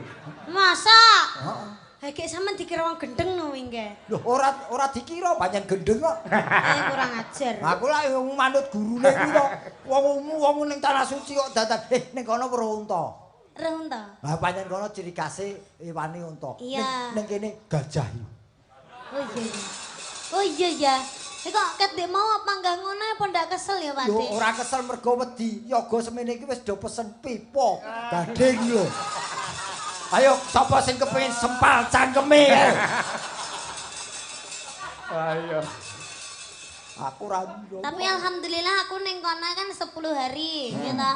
[SPEAKER 3] Masa? Heeh. Sampeyan dikira wong gendeng no wingi.
[SPEAKER 2] Lho ora dikira pancen gendeng kok.
[SPEAKER 3] Kurang ajar.
[SPEAKER 2] Aku lah wong manut gurune kuwi kok. Wong ning tanah suci kok dadan ning kono weruh unta.
[SPEAKER 3] Reunta.
[SPEAKER 2] Lah pancen kono ciri khase iwane unta.
[SPEAKER 3] Iya.
[SPEAKER 2] Ning kene gajah.
[SPEAKER 3] Oh iya. Oh iya ya. Kok ket ndek mau apa enggak ngono apa ndak kesel ya, Pak?
[SPEAKER 2] Yo ora kesel mergo wedi. Yoga semene iki wis do pesen pipa. Gading lho. Ayo sapa sing kepengin sempal cangkeme? Ayo. Aku ra ndok.
[SPEAKER 3] Tapi alhamdulillah aku ning kono kan 10 hari, ya ta.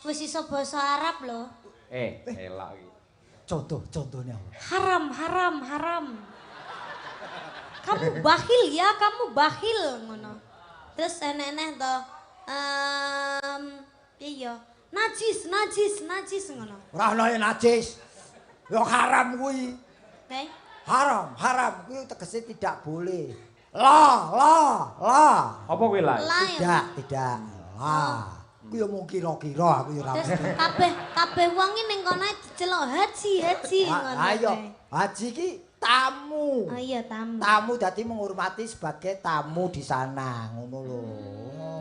[SPEAKER 3] Wis iso basa Arab lho.
[SPEAKER 1] Elak iki.
[SPEAKER 2] Contohnya apa?
[SPEAKER 3] Haram. Kamu bakhil ya, kamu bakhil ngono. Terus enek-enek to iya, najis ngono.
[SPEAKER 2] Ora ana yang najis. Yo haram kuwi. Haram kuwi tegese tidak boleh. La.
[SPEAKER 1] Apa kuwi lah?
[SPEAKER 2] Tidak. La. Kuwi yo mung kira-kira aku yo ora.
[SPEAKER 3] Terus kabeh wong iki ning kono diceluk haji ngono.
[SPEAKER 2] Ayo, haji ki tamu.
[SPEAKER 3] Oh iya tamu.
[SPEAKER 2] Tamu dadi menghormati sebagai tamu di sana, ngono lho.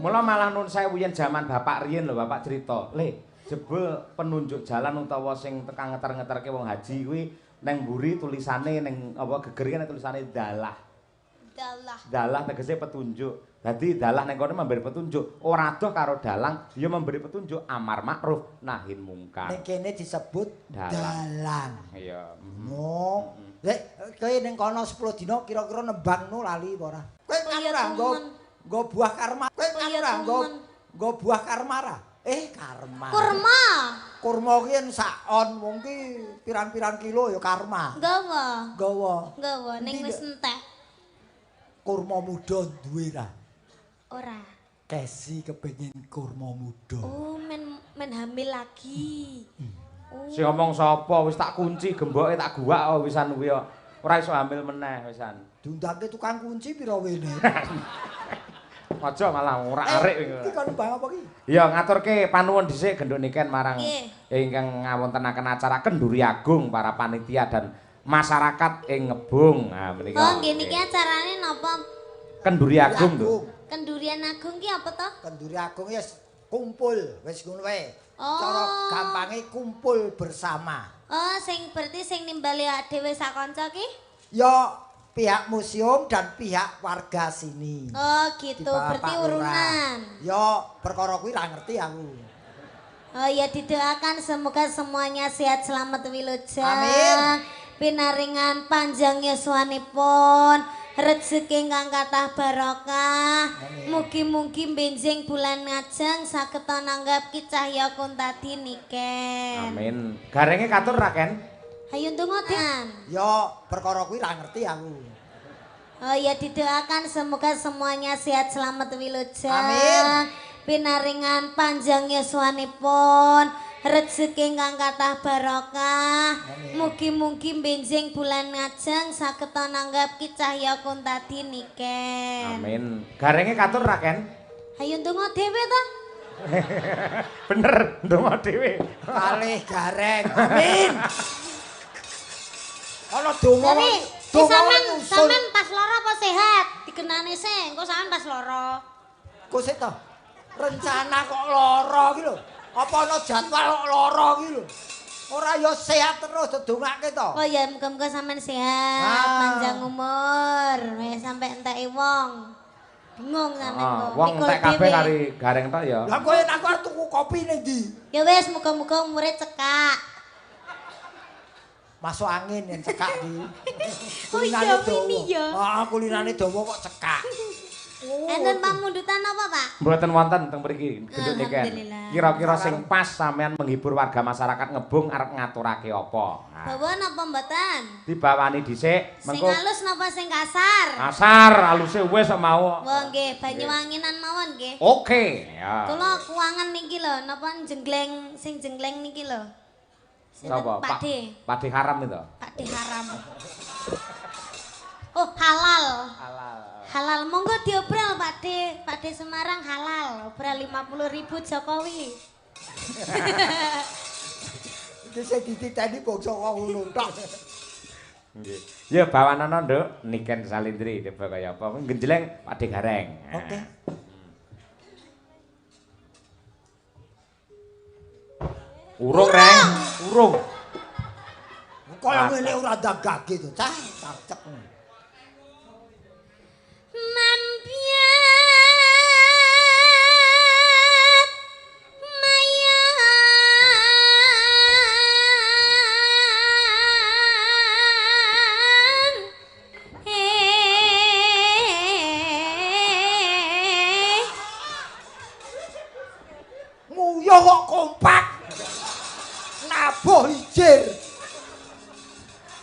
[SPEAKER 1] Mula malah nun sewu yen jaman bapak riyen lho, bapak cerita. Jebul penunjuk jalan utawa sing tekan ngeter-ngeterke wong haji kuwi neng mburi tulisane ning apa geger iki tulisane dalah. Dalah tegese petunjuk. Dadi dalah ning kono memberi petunjuk. Ora adoh karo dalang, ya memberi petunjuk amar makruf nahi mungkar.
[SPEAKER 2] Ning kene disebut dalang.
[SPEAKER 1] Iya.
[SPEAKER 2] Oh. Lek kowe ning kono 10 dina kira-kira nembangno lali apa ora? Kowe ora nggo buah karma. Kowe ora nggo buah karmara. Karma. Kurma ki yen sak on wong ki pirang-pirang kilo ya karma. Gawa.
[SPEAKER 3] Ning wis entek.
[SPEAKER 2] Kurma muda duwe ra?
[SPEAKER 3] Ora.
[SPEAKER 2] Kesi kepengin kurma muda.
[SPEAKER 3] Oh, men hamil lagi.
[SPEAKER 1] Sing ngomong sapa wis tak kunci gemboke tak guwak wisan kuwi ora iso hamil meneh wisan.
[SPEAKER 2] Diundangke tukang kunci pira wene?
[SPEAKER 1] Aja malah ora arek
[SPEAKER 2] iki kon bang apa ki?
[SPEAKER 1] Ya ngaturke panuwun dhisik genduk niken marang ingkang ngawontenaken acara Kenduri Agung para panitia dan masyarakat ing Ngebung. Nah menika.
[SPEAKER 3] Oh, nggih niki acarane napa?
[SPEAKER 1] Kenduri Agung lho.
[SPEAKER 3] Kendurian Agung ki apa to?
[SPEAKER 2] Kenduri Agung ya kumpul wis ngono wae.
[SPEAKER 3] Oh.
[SPEAKER 2] Cara gampange kumpul bersama.
[SPEAKER 3] Oh, sing berarti sing nimbali dhewe sak kanca ki?
[SPEAKER 2] Ya pihak museum dan pihak warga sini.
[SPEAKER 3] Oh gitu, berarti urunan.
[SPEAKER 2] Ya perkara kuwi ra ngerti aku.
[SPEAKER 3] Oh ya didoakan semoga semuanya sehat selamat wilujeng.
[SPEAKER 2] Amin.
[SPEAKER 3] Pinaringan panjang yuswanipun, rezeki ingkang kathah barokah. Mugi-mugi benjing bulan ngajeng saged nanggap cahya kuntadi niken.
[SPEAKER 1] Amin. Garenge katur ra Ken?
[SPEAKER 3] Hayo ndonga Den.
[SPEAKER 2] Ya perkara kuwi ra ngerti aku.
[SPEAKER 3] Oh ya didoakan semoga semuanya sehat selamat wilujeng.
[SPEAKER 2] Amin.
[SPEAKER 3] Pinaringan panjang yuswanipun, rezeki ingkang kathah barokah. Mugi-mugi benjing bulan ngajeng saged nanggap cahya kuntadi niken.
[SPEAKER 1] Amin. Garenge katur ra Ken?
[SPEAKER 3] Hayo ndonga dhewe ta.
[SPEAKER 1] Bener, ndonga dhewe.
[SPEAKER 2] Kalih gareng. Amin. Ana donga.
[SPEAKER 3] Sampean pas lara apa sehat? Digenane sing, engko sampean pas lara.
[SPEAKER 2] Kok sik to? Rencana kok lara iki lho. Apa ana jadwal kok lara iki lho? Ora ya sehat terus didongake to.
[SPEAKER 3] Oh ya muga-muga sampean sehat, panjang umur, wis sampe enteki wong. Bingung sampean kok.
[SPEAKER 1] Wong entek kabeh kari gareng to ya.
[SPEAKER 2] Lah kowe aku arep tuku kopi ning ndi?
[SPEAKER 3] Ya wis muga-muga umure cekak.
[SPEAKER 2] Masuk angin yang cekak di.
[SPEAKER 3] Oh iya ini ya.
[SPEAKER 2] Kulinane dawa kok cekak.
[SPEAKER 3] Enten pamundutan apa, Pak?
[SPEAKER 1] Mboten wonten teng mriki gedung niken.
[SPEAKER 3] Alhamdulillah.
[SPEAKER 1] Kira-kira sing pas sampean menghibur warga masyarakat Ngebung arep ngaturake apa?
[SPEAKER 3] Bawa napa mboten?
[SPEAKER 1] Dibawani dhisik,
[SPEAKER 3] Sing
[SPEAKER 1] mengko
[SPEAKER 3] halus napa sing kasar?
[SPEAKER 1] kasar aluse wis mau.
[SPEAKER 3] Wah nggih, Banyuwanginan mawon nggih.
[SPEAKER 1] Oke, ya.
[SPEAKER 3] Kula kuangan niki lho, napa jengleng sing jengleng niki lho.
[SPEAKER 1] Sapa? Pakde haram itu.
[SPEAKER 3] Pakde haram. Oh, halal. Halal. Monggo diobral Pakde. Pakde Semarang halal. Obral 50.000 Jokowi.
[SPEAKER 2] Iki sing dititeni bangsa ngono tok.
[SPEAKER 1] Nggih. Ya bawanana, Nduk, niken salindri tiba kaya apa. Genjleng Pakde Gareng.
[SPEAKER 2] Oke.
[SPEAKER 1] Urung, Reng. Urung.
[SPEAKER 2] Kaya ngene ora dagage to, cah. Cacek.
[SPEAKER 3] Mampiat mayan
[SPEAKER 2] Nguyuh kok kompak. Nabuh ijir.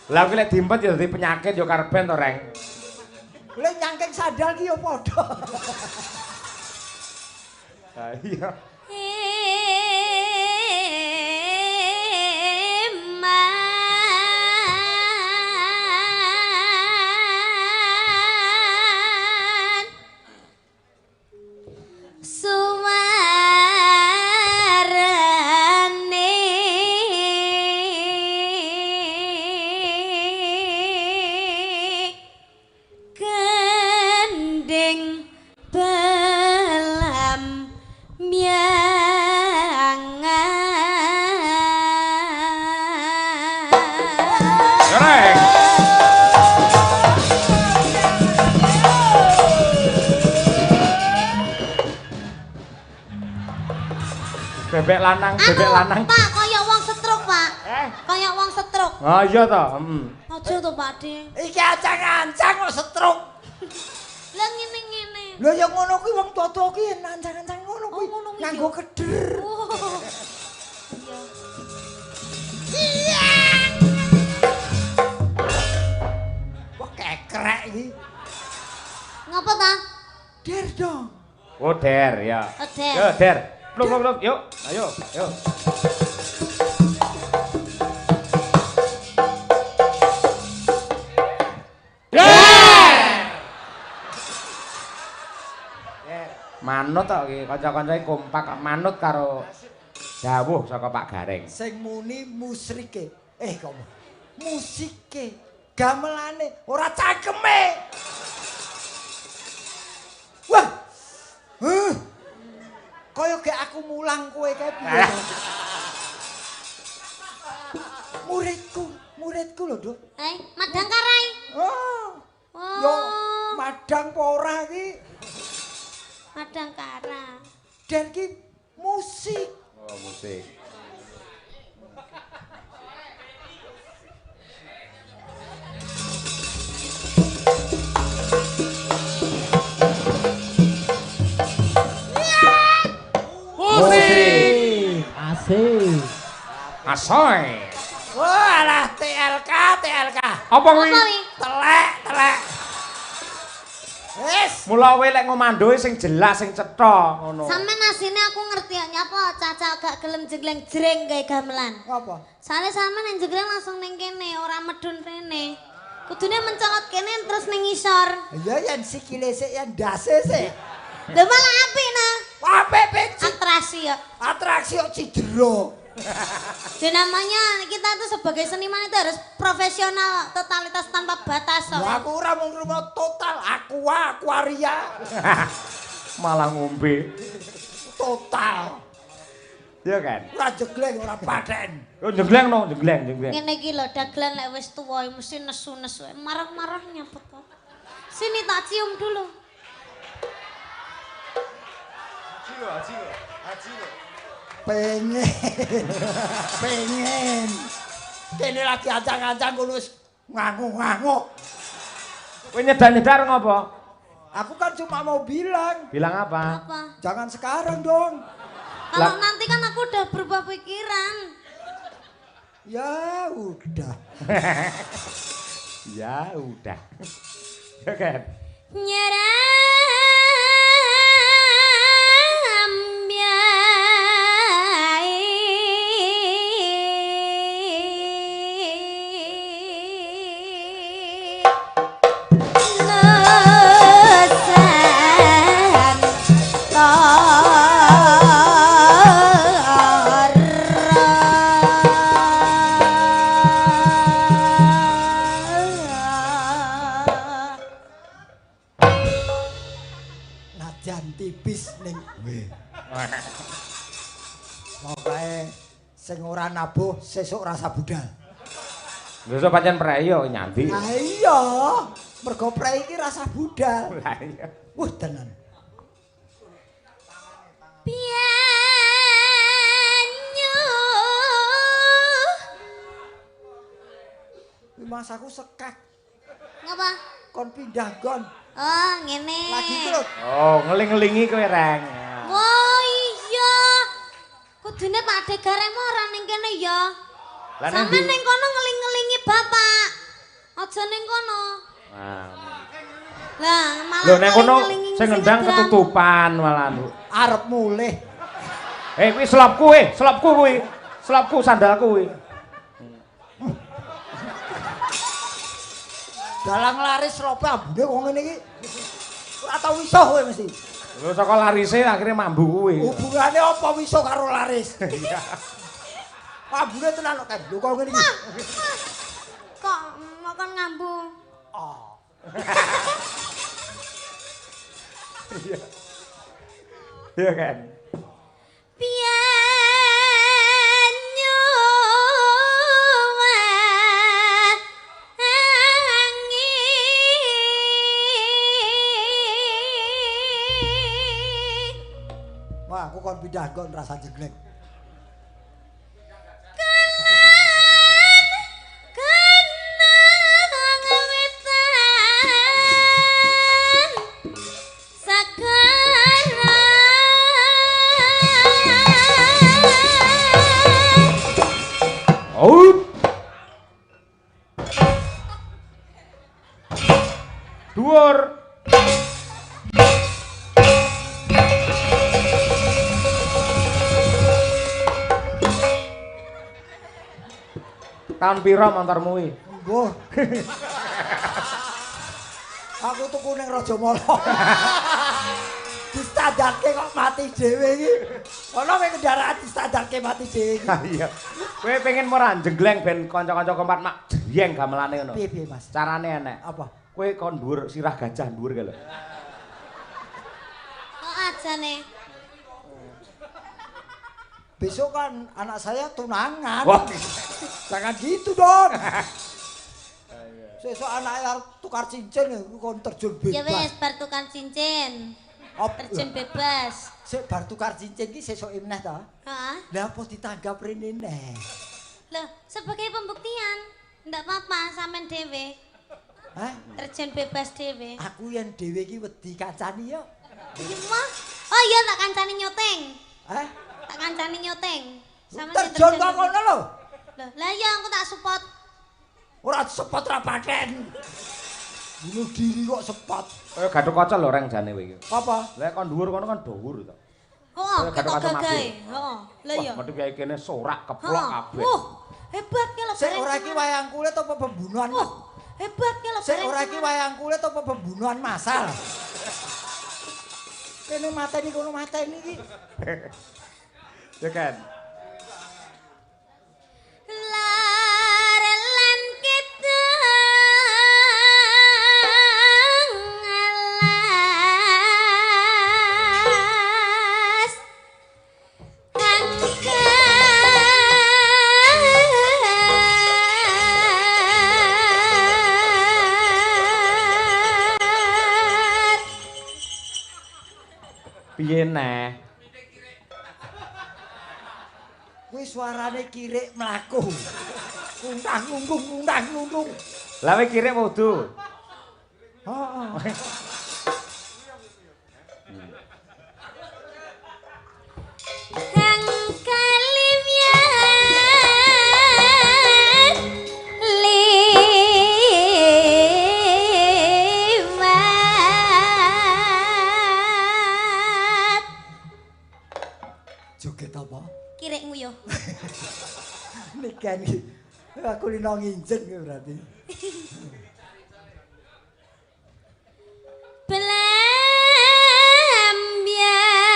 [SPEAKER 1] Lah kuwi lek diempet ya dadi penyakit ya karben to, Reng.
[SPEAKER 2] Lek nyangking sandal ki ya padha.
[SPEAKER 1] Ha iya.
[SPEAKER 3] Eman suwarane gending belam miangan.
[SPEAKER 1] Ya, Reng. Bebek lanang.
[SPEAKER 3] Pak, kaya wong setruk, Pak. Kaya wong setruk.
[SPEAKER 1] Ah iya to,
[SPEAKER 3] Aja to, Pak De.
[SPEAKER 2] Iki ancang-ancang kok setruk.
[SPEAKER 3] Lah ngene-ngene.
[SPEAKER 2] Lho ya ngono kuwi wong tuwa-tuwa ki ancang-ancang ngono kuwi.
[SPEAKER 3] ngono kuwi
[SPEAKER 2] Nganggo
[SPEAKER 3] ya.
[SPEAKER 2] keder.
[SPEAKER 3] Oh.
[SPEAKER 2] Wah kekrek iki.
[SPEAKER 3] Ngapa ta?
[SPEAKER 2] Der dong.
[SPEAKER 1] Oh, Der ya.
[SPEAKER 3] Oh, Der.
[SPEAKER 1] Yo, Der. Pluk, yuk. Ayo, yuk. Manut tok iki, kanca-kancane kompak manut karo dawuh saka Pak Gareng.
[SPEAKER 2] Sing muni musrike. Kok musike. Gamelane ora cangkeme. Wah. Kaya gek aku mulang kowe kae piye. Muridku lho, Duk.
[SPEAKER 3] Madang karai.
[SPEAKER 2] Oh.
[SPEAKER 3] Oh.
[SPEAKER 2] Yo madang apa ora iki?
[SPEAKER 3] Madang kara.
[SPEAKER 2] Dan ki musik.
[SPEAKER 1] Oh, musik. Musik.
[SPEAKER 4] Asik.
[SPEAKER 1] Asoy.
[SPEAKER 2] Wah, alah TLK.
[SPEAKER 1] Apa kuwi?
[SPEAKER 3] Apa wi?
[SPEAKER 2] Telek. Wes.
[SPEAKER 1] Mula kowe lek ngomandoe sing jelas sing cetha ngono.
[SPEAKER 3] Sampe asine aku ngerti ya nyapa Caca gak gelem jengleng jreng gawe gamelan.
[SPEAKER 2] Apa?
[SPEAKER 3] Soale sampe nang jengleng langsung ning kene, ora medun rene. Kudune mencolot kene terus ning ngisor.
[SPEAKER 2] Ya yen sikile sik yen dase sik.
[SPEAKER 3] Lho malah apik nah.
[SPEAKER 2] Apik peci.
[SPEAKER 3] Atraksi
[SPEAKER 2] kok cidra.
[SPEAKER 3] Jadi namanya kita itu sebagai seniman itu harus profesional, totalitas tanpa batas.
[SPEAKER 2] Aku ora mung total, aquaria.
[SPEAKER 1] Malah ngombe.
[SPEAKER 2] Total.
[SPEAKER 1] Ya kan?
[SPEAKER 2] Ora jegleng, ora paten.
[SPEAKER 1] Oh jegleng no, jegleng.
[SPEAKER 3] Ngene iki lho, dagelan lek wis tuwa mesti nesu-nesu, marah-marah nyapet kok. Sini tak cium dulu.
[SPEAKER 4] Haji lo.
[SPEAKER 2] Pengen. Kene lagi ancang-ancang ngono wis ngangu-ngangu.
[SPEAKER 1] Kowe nyedar-nyedar ngopo?
[SPEAKER 2] Aku kan cuma mau bilang.
[SPEAKER 1] Bilang apa?
[SPEAKER 3] Apa?
[SPEAKER 2] Jangan sekarang dong.
[SPEAKER 3] Kalau nanti kan aku udah berubah pikiran.
[SPEAKER 2] Ya udah.
[SPEAKER 1] Ya udah. Ya kan?
[SPEAKER 2] Sing ora nabuh sesuk rasa budal.
[SPEAKER 1] Besok pancen preyo nyanti.
[SPEAKER 2] Ah iya, mergo prei iki rasa budal.
[SPEAKER 1] Lah iya.
[SPEAKER 2] Wah tenan.
[SPEAKER 3] Pianyu.
[SPEAKER 2] Mas aku sekak.
[SPEAKER 3] Ngapa?
[SPEAKER 2] Kon pindah gon.
[SPEAKER 3] Oh, ngene.
[SPEAKER 2] Lagi terus.
[SPEAKER 1] Oh, ngeling-ngelingi kowe reng.
[SPEAKER 3] Wah, iya. Kudune Pak Degaremo ora ning kene ya. Sampe ning kono ngeling-ngelingi bapak. Aja ning kono. Lah, malah
[SPEAKER 1] lho ning kono sing ngendang ketutupan malah.
[SPEAKER 2] Arep mulih.
[SPEAKER 1] Kuwi selopku kuwi. Selopku sandalku kuwi.
[SPEAKER 2] Dalang laris lope ambune wong ngene iki. Ora tau iso kowe mesti.
[SPEAKER 1] Lho saka larise akhirnya mambu kuwi.
[SPEAKER 2] Hubungane apa iso karo laris? Ambune tenan kok lho kok ngene iki.
[SPEAKER 3] Kok makan ngambu?
[SPEAKER 2] Oh.
[SPEAKER 1] Iya. Iya kan?
[SPEAKER 3] Pianyu
[SPEAKER 2] Wah, aku kon pindah kon rasa jeglek.
[SPEAKER 1] Dhuwur. Tahun pira montormu iki?
[SPEAKER 2] Mbuh. Aku tuku ning Rajamala. Distandarke kok mati dhewe iki. Ana kowe kendaraan distandarke mati dhewe iki.
[SPEAKER 1] Iya. Kowe pengen ora jegleng ben kanca-kanca kompat mak jriyeng gamelane ngono.
[SPEAKER 2] Piye Mas?
[SPEAKER 1] Carane enek.
[SPEAKER 2] Apa?
[SPEAKER 1] Kowe kon dhuwur sirah gajah dhuwur kae lho.
[SPEAKER 3] kok ajane?
[SPEAKER 2] Besok kan anak saya tunangan.
[SPEAKER 1] Wah.
[SPEAKER 2] Jangan gitu dong. Sesuk anaknya tukar cincin kon terjun bebas.
[SPEAKER 3] Ya wis bar tukar cincin. Terjun bebas.
[SPEAKER 2] Sik bar tukar cincin ki sesuk meneh ta?
[SPEAKER 3] Heeh.
[SPEAKER 2] Lah apa ditanggap rene neh?
[SPEAKER 3] Loh, sebagai pembuktian. Ndak apa-apa sampean dhewe.
[SPEAKER 2] Hah?
[SPEAKER 3] Terjun bebas dhewe.
[SPEAKER 2] Aku yen dhewe iki wedi kancani yo.
[SPEAKER 3] Iki mah. Oh iya tak kancani nyoteng.
[SPEAKER 2] Hah?
[SPEAKER 3] Tak kancani nyoteng.
[SPEAKER 2] Terjun kok kono lho.
[SPEAKER 3] Loh, lah iya aku tak support.
[SPEAKER 2] Ora sepot ra paten. Bunuh diri kok sepot.
[SPEAKER 1] Kaya gathuk kaca lho reng jane kowe iki.
[SPEAKER 2] Apa?
[SPEAKER 1] Lah kon dhuwur kono kan dhuwur to.
[SPEAKER 3] Oh,
[SPEAKER 1] Gathuk
[SPEAKER 3] ketok
[SPEAKER 1] kaca
[SPEAKER 3] gagahe. Heeh. Lah iya.
[SPEAKER 1] Waduh kayak kene sorak keplok kabeh.
[SPEAKER 3] Hebat ki lho.
[SPEAKER 2] Sik ora iki wayang kulit apa pembunuhan?
[SPEAKER 3] Hebat ki lho.
[SPEAKER 2] Sik ora iki wayang kulit apa pembunuhan massal? Kene mateni kono mateni iki.
[SPEAKER 1] Ya kan.
[SPEAKER 3] Larelan kita alas
[SPEAKER 1] Piye neh?
[SPEAKER 2] Kuwi suarane kirik mlaku. Kundang lunggung kundang lunggung.
[SPEAKER 1] Lah kowe kirik wudu.
[SPEAKER 2] Heeh.
[SPEAKER 3] kang kalibyan liwat
[SPEAKER 2] Joget apa?
[SPEAKER 3] kirek nguyuh.
[SPEAKER 2] Nikan iki. Aku lino nginjeng berarti.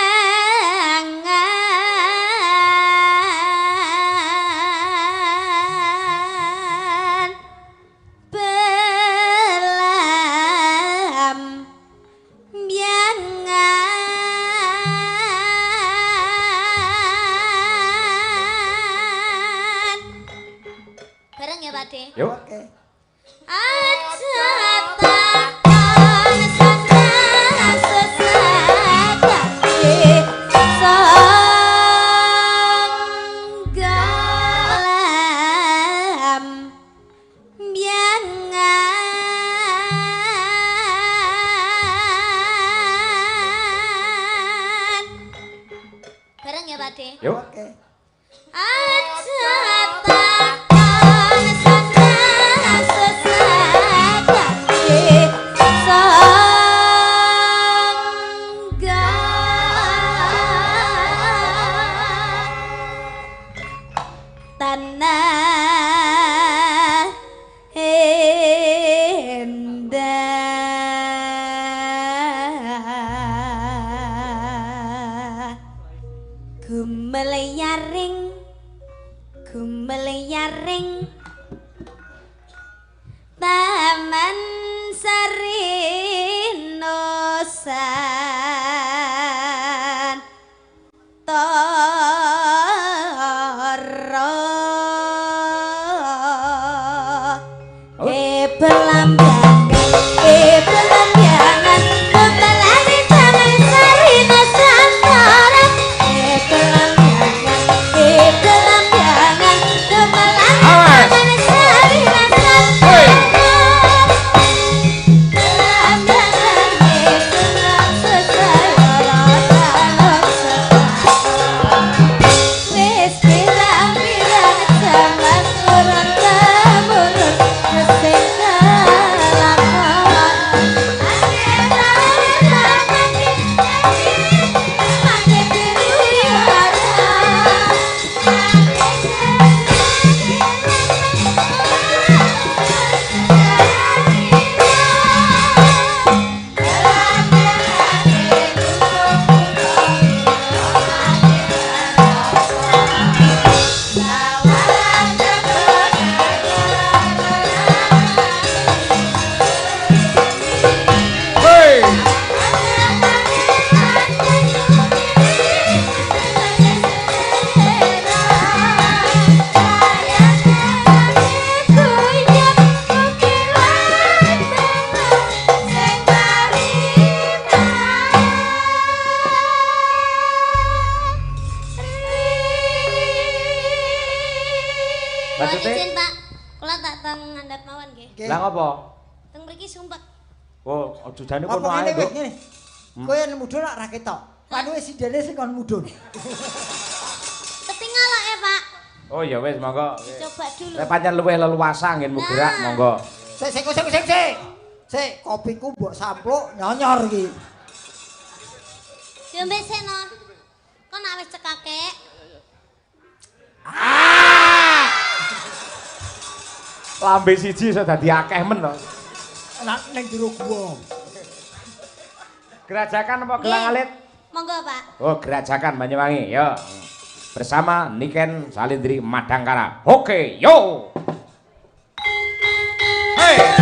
[SPEAKER 3] Belambyangan belambyangan bareng ya Pak De.
[SPEAKER 1] Yuk.
[SPEAKER 2] Oke.
[SPEAKER 3] Aja takon sesadange sanggalam byangan bareng ya Pak De.
[SPEAKER 1] Yuk.
[SPEAKER 2] Oke.
[SPEAKER 3] Aja takon sesadange sanggalam tanah endah gumeleyaring taman sarinosan toro belambyangan kutelani taman sarinosan toro belambyangan kutelani taman sarinosan Mohon izin Pak, kula tak teng ngandhap mawon nggih.
[SPEAKER 2] Oke.
[SPEAKER 1] Lah ngopo?
[SPEAKER 3] Teng mriki sumpek.
[SPEAKER 1] Oh, aja jane
[SPEAKER 2] Apa
[SPEAKER 1] kono ae,
[SPEAKER 2] ngene wis
[SPEAKER 1] Nduk.
[SPEAKER 2] ngene. Kowe yen mudhun ra ketok. Panuke sidene sing kon mudhun.
[SPEAKER 3] Ketinggal ya Pak.
[SPEAKER 1] Oh ya wis monggo.
[SPEAKER 3] Coba dulu.
[SPEAKER 1] Nek pancen luwih leluasa nggenmu gerak
[SPEAKER 3] Nah.
[SPEAKER 1] monggo.
[SPEAKER 2] Sik. Sik, kopiku mbok sampluk nyonyor iki.
[SPEAKER 3] Diombe seno. Kok nak wis cekake?
[SPEAKER 1] Lambe siji iso dadi akeh men to.
[SPEAKER 2] Nek ning jero gua.
[SPEAKER 1] Gerajakan apa gelang
[SPEAKER 3] Nggih.
[SPEAKER 1] alit?
[SPEAKER 3] Monggo, Pak.
[SPEAKER 1] Oh, Gerajakan Banyuwangi, yo. Bersama Niken Salindri Madangkara. Oke, yo. Hey.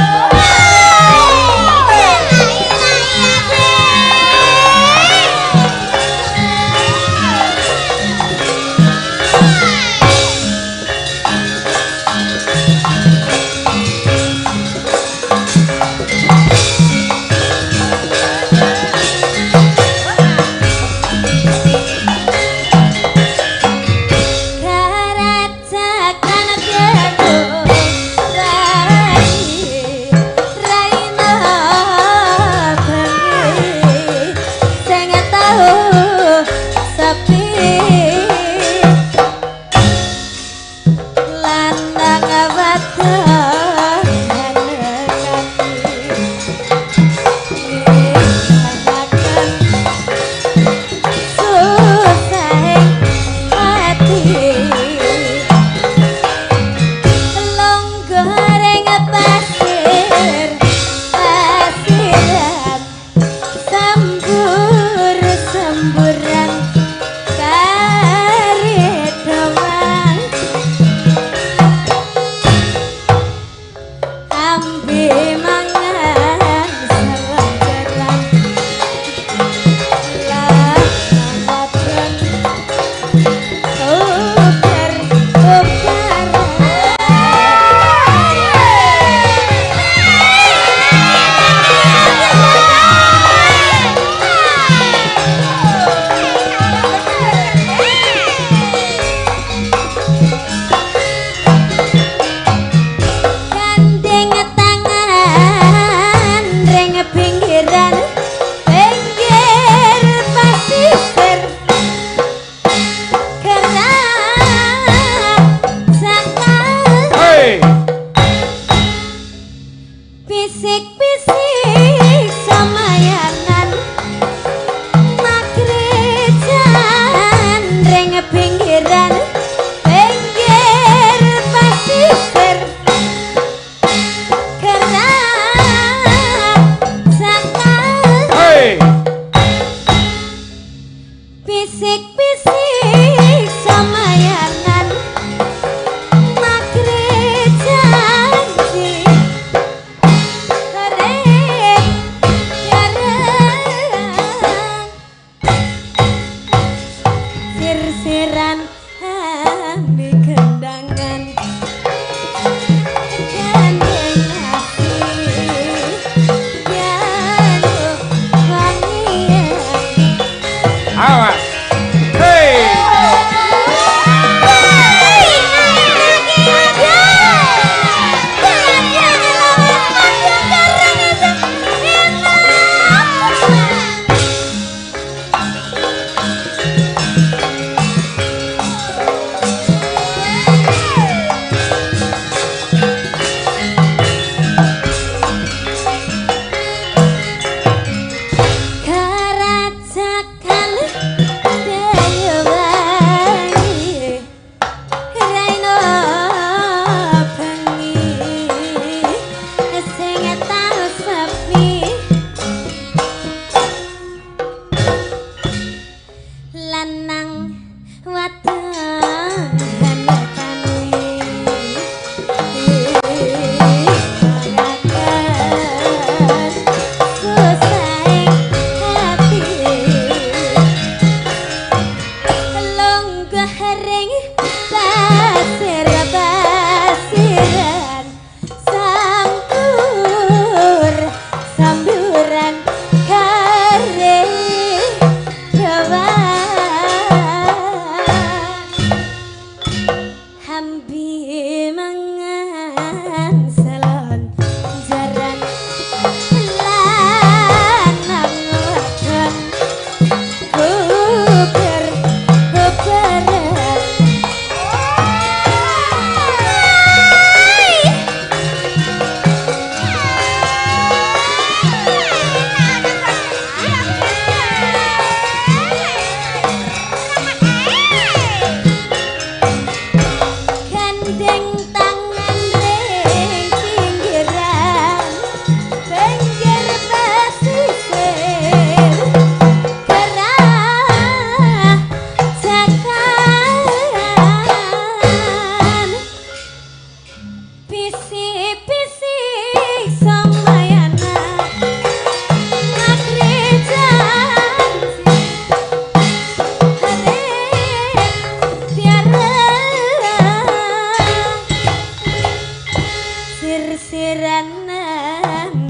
[SPEAKER 3] Sir-siran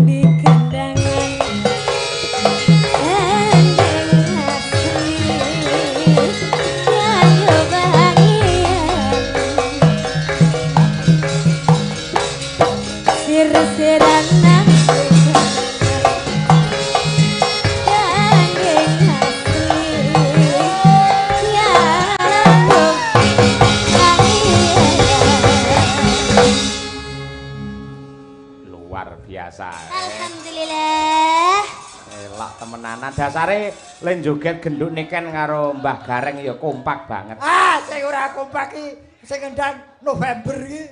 [SPEAKER 3] di gendangan ending asli kaya bahagian sir-siran
[SPEAKER 1] biasa.
[SPEAKER 3] Alhamdulillah.
[SPEAKER 1] Elak temenanan dasare len joget genduk niken karo Mbah Gareng ya kompak banget.
[SPEAKER 2] Ah, sing ora kompak iki sing ngendang November iki.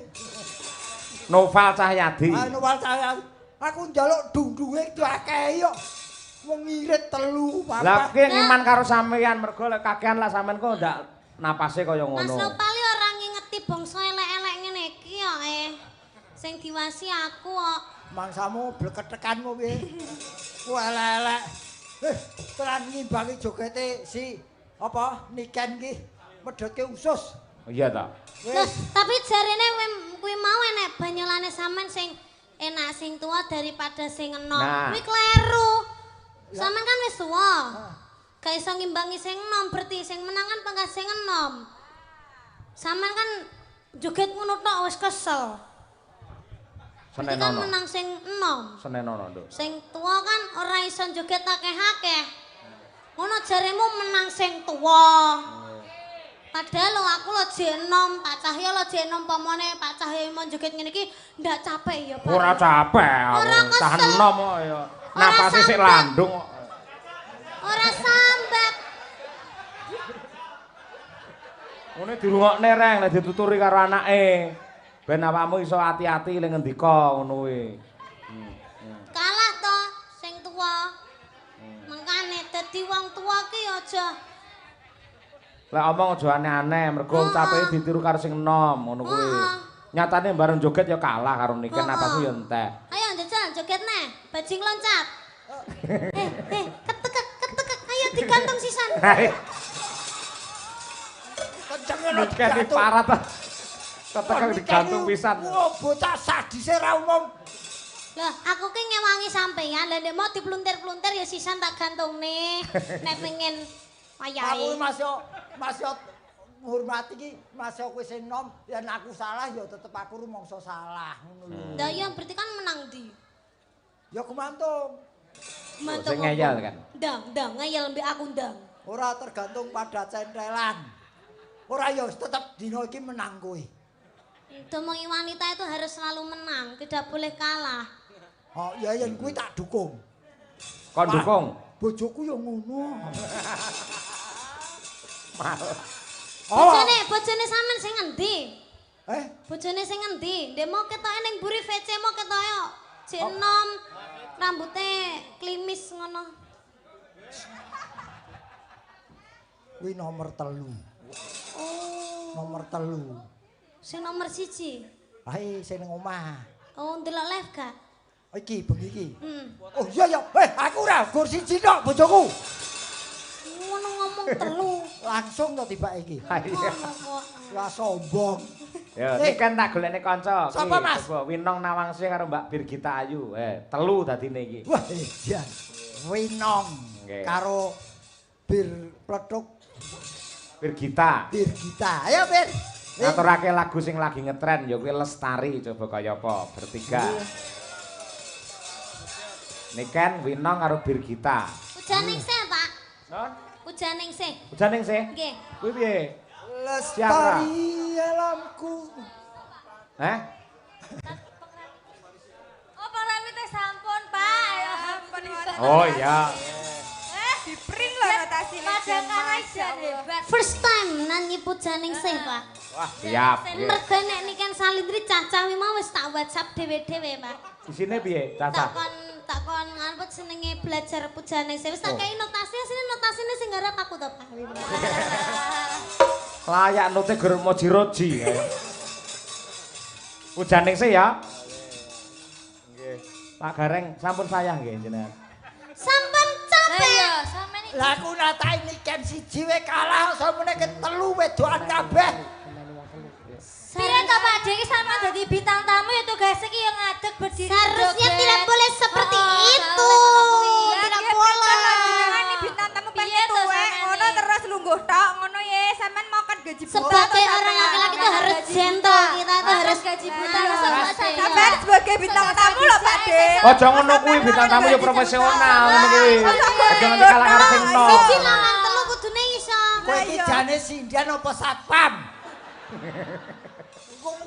[SPEAKER 1] Noval Cahyadi.
[SPEAKER 2] Ah, Noval Cahyadi. Aku njaluk dungdunge iki akeh yo. Wong ngirit telu, Papa.
[SPEAKER 1] Lah ki ngiman karo sampeyan mergo lek kakean lah sampean kok ndak napase kaya ngono.
[SPEAKER 3] Mas Nopal yo ora ngingeti bangsa elek-elek ngene iki yo sing diwasi aku kok.
[SPEAKER 2] Mangsamu bleketekanmu piye? Ku elek-elek. Tenan ngimbangi jogete si apa Niken ki medhotke usus.
[SPEAKER 1] Iya ta.
[SPEAKER 3] Loh, tapi jarene kuwi mau enek banyolane sampean sing enak sing tua daripada sing enom. Kuwi kleru. Sampean kan wis tuwa. Gak iso ngimbangi sing enom, berarti sing menang kan pangkat sing enom. Sampean kan joget ngono tok wis kesel. Berarti kan menang sing enom.
[SPEAKER 1] Senenono, Nduk.
[SPEAKER 3] Sing tua kan ora iso joget akeh-akeh. Ngono jaremu menang sing tua. Padahal lo aku lo jenom, Pak Cahya lo jenom pamane Pak Cahya mau joget ngene iki ndak capek ya, Pak.
[SPEAKER 1] Ora capek, tahan enom kok ya. Napase sik landung kok.
[SPEAKER 3] Ora sambat.
[SPEAKER 1] Ngene dirungokne reng nek dituturi karo anake. Ben awakmu iso ati-ati ning ngendika ngono kuwi.
[SPEAKER 3] Kalah to sing tua. Mengkane dadi wong tua ki aja.
[SPEAKER 1] Lek omong aja aneh-aneh mergo ucape ditiru karo sing enom ngono kuwi. Nyatane bareng joget ya kalah karo Niken napasku ya entek.
[SPEAKER 3] Ayo njajal joget neh, bajing loncat. Ketek, ayo digantung sisan.
[SPEAKER 2] Kenceng
[SPEAKER 1] Niken iki parah ta. Ketek digantung pisan.
[SPEAKER 2] Wah, bocah sadise ra umum.
[SPEAKER 3] Lah, aku ki ngewangi sampeyan, lha nek mau dipluntir-pluntir ya sisan tak gantungne. Nek pengen wayahe.
[SPEAKER 2] Aku masih ngurmati ki, masih kowe sing nom, yen aku salah ya tetep aku rumangsa salah ngono lho.
[SPEAKER 3] Lah iya berarti kan menang ndi?
[SPEAKER 2] Ya gumantung.
[SPEAKER 1] Sing ngeyel kan.
[SPEAKER 3] Ndang, ngeyel mbek aku ndang.
[SPEAKER 2] Ora tergantung pada centelan. Ora ya tetep dina iki menang kowe.
[SPEAKER 3] Domongi wanita itu harus selalu menang, tidak boleh kalah.
[SPEAKER 2] Oh, ya yen kuwi tak dukung.
[SPEAKER 1] Kon dukung.
[SPEAKER 2] Bojoku ya ngono.
[SPEAKER 3] Bojone sampean sing endi? Bojone sing endi? Ndek mau ketoke ning mburi VC mau ketoke jek enom, rambuté klimis ngono.
[SPEAKER 2] Kuwi nomor 3.
[SPEAKER 3] Oh.
[SPEAKER 2] Nomor 3.
[SPEAKER 3] Sing nomor 1.
[SPEAKER 2] Ae sing ning omah.
[SPEAKER 3] Oh, ndelok live gak?
[SPEAKER 2] Iki bengi iki. Oh iya ya, aku ora gur siji tok bojoku.
[SPEAKER 3] Ngono ngomong 3.
[SPEAKER 2] Langsung to tibake iki. Wah sombong.
[SPEAKER 1] Ya, Niken tak golekne kanca.
[SPEAKER 2] Sapa Mas?
[SPEAKER 1] Winong Nawangsih karo Mbak Birgita Ayu. Telu dadine iki.
[SPEAKER 2] Wah, iya. Winong karo Bir Pletuk
[SPEAKER 1] Birgita.
[SPEAKER 2] Ayo, Bir.
[SPEAKER 1] Ngaturake lagu sing lagi ngetren ya kuwi Lestari coba kaya apa bertiga. Niken, Winong karo Birgita.
[SPEAKER 3] Ujaning sih, Pak.
[SPEAKER 1] Son?
[SPEAKER 3] Ujaning sih.
[SPEAKER 1] Ujaning sih?
[SPEAKER 3] Nggih.
[SPEAKER 1] Kuwi piye?
[SPEAKER 2] Lestari alamku.
[SPEAKER 3] Oh, paramite sampun, Pak. Ayo ampun.
[SPEAKER 1] Oh iya.
[SPEAKER 5] Dipring lho notasine.
[SPEAKER 3] Padahal hebat. First time nyanyi Pujaning sih, Pak.
[SPEAKER 1] Wah, siap.
[SPEAKER 3] Mergo nek Niken Salindri cacah wi mau wis tak WhatsApp dhewe-dhewe, Pak.
[SPEAKER 1] Isine piye, Caca?
[SPEAKER 3] Takon nganut senenge belajar Pujaning sih. Wis tak kei notasi, notasine sing garap aku to, Pak.
[SPEAKER 1] Layak nute gur moji-roji. Pujaning sih ya. Nggih. Pak Gareng sampun sayang nggih jenengan.
[SPEAKER 3] Sampun capek. Sampeyan
[SPEAKER 2] Lah aku natai Niken siji we kalah sampeyan ke 3 wedokan kabeh.
[SPEAKER 3] Piye to Pak Dek sampeyan dadi bintang tamu ya tugas iki yo
[SPEAKER 5] nggih bintang tamu lho Pak De.
[SPEAKER 1] Aja ngono kuwi bintang tamu ya profesional ngono kuwi. Aja nganti kalah karo sing no.
[SPEAKER 3] Siji lanang telu kudune iso.
[SPEAKER 2] Kowe iki jane sindian apa satpam?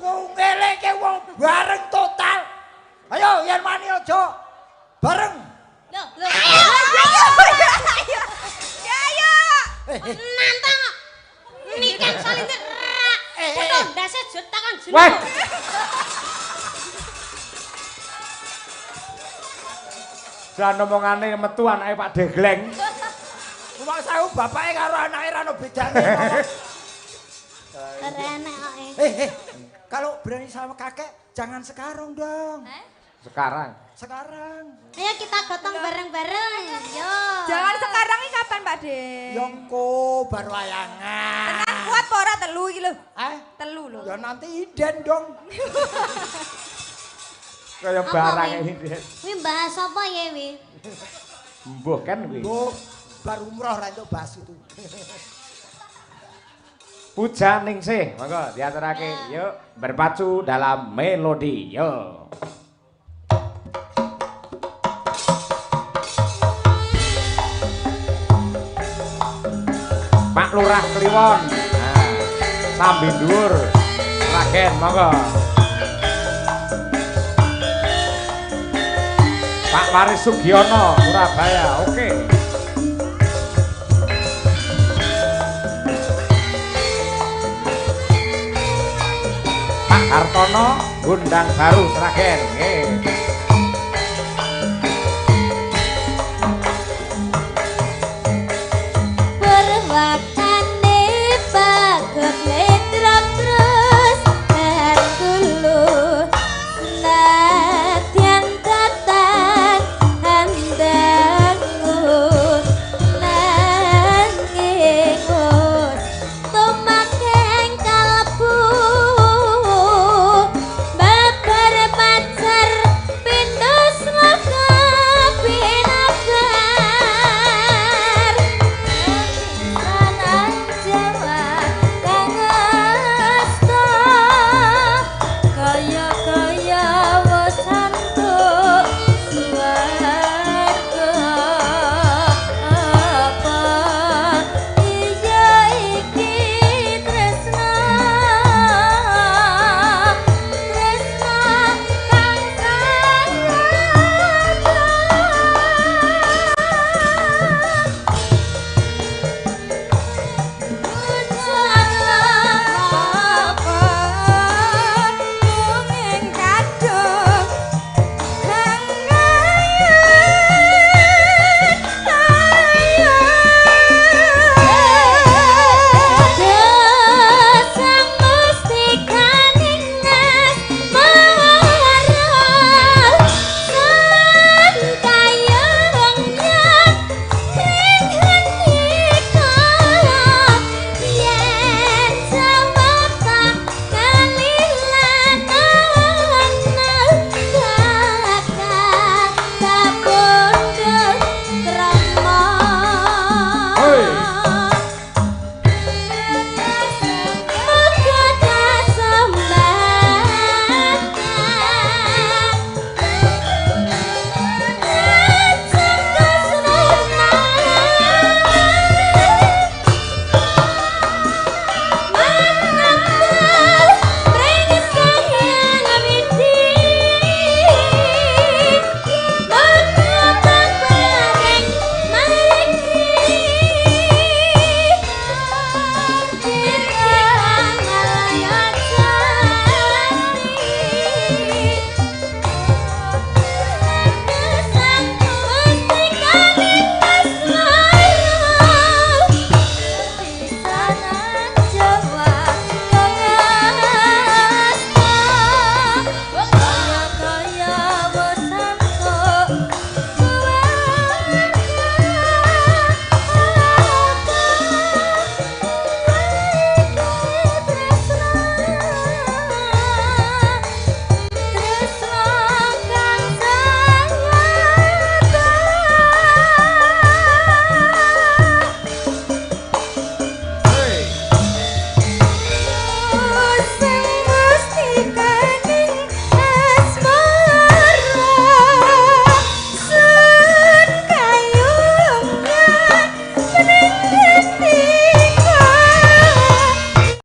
[SPEAKER 2] Wong ngeleke wong bareng total. Ayo yen wani aja bareng.
[SPEAKER 3] Lho, lho.
[SPEAKER 5] Ayo.
[SPEAKER 3] Nantang. Niken salintir. Kudu ndase jetakan jeneng.
[SPEAKER 1] Weh. Jan omongane metu anake Pak Degleng.
[SPEAKER 2] Wong sawu bapake karo anake ra ono bedane.
[SPEAKER 3] Renek kok.
[SPEAKER 2] Kalau berani sama kakek jangan sekarang dong.
[SPEAKER 1] Sekarang.
[SPEAKER 2] Sekarang.
[SPEAKER 3] Ayo kita gotong bareng-bareng. Yo.
[SPEAKER 5] Jangan sekarang iki kapan Pak De?
[SPEAKER 2] Yongko baru wayangan.
[SPEAKER 5] Tenan kuat apa ora telu iki lho? Telu lho.
[SPEAKER 2] Ya nanti inden dong.
[SPEAKER 1] Kaya barang ini.
[SPEAKER 3] Kuwi bahas apa ya wi?
[SPEAKER 1] Mbuh kan kuwi.
[SPEAKER 2] Go baru umroh ra entuk bas itu.
[SPEAKER 1] Puja Ningsih, monggo diaturake. Yuk berpacu dalam melodi. Yuk. Pak Lurah Kliwon. Nah, sambil dhuwur. Ragen monggo. Pak Waris Sugiono, Surabaya. Oke. Pak Hartono, Gundang Baru Sragen. Nggih.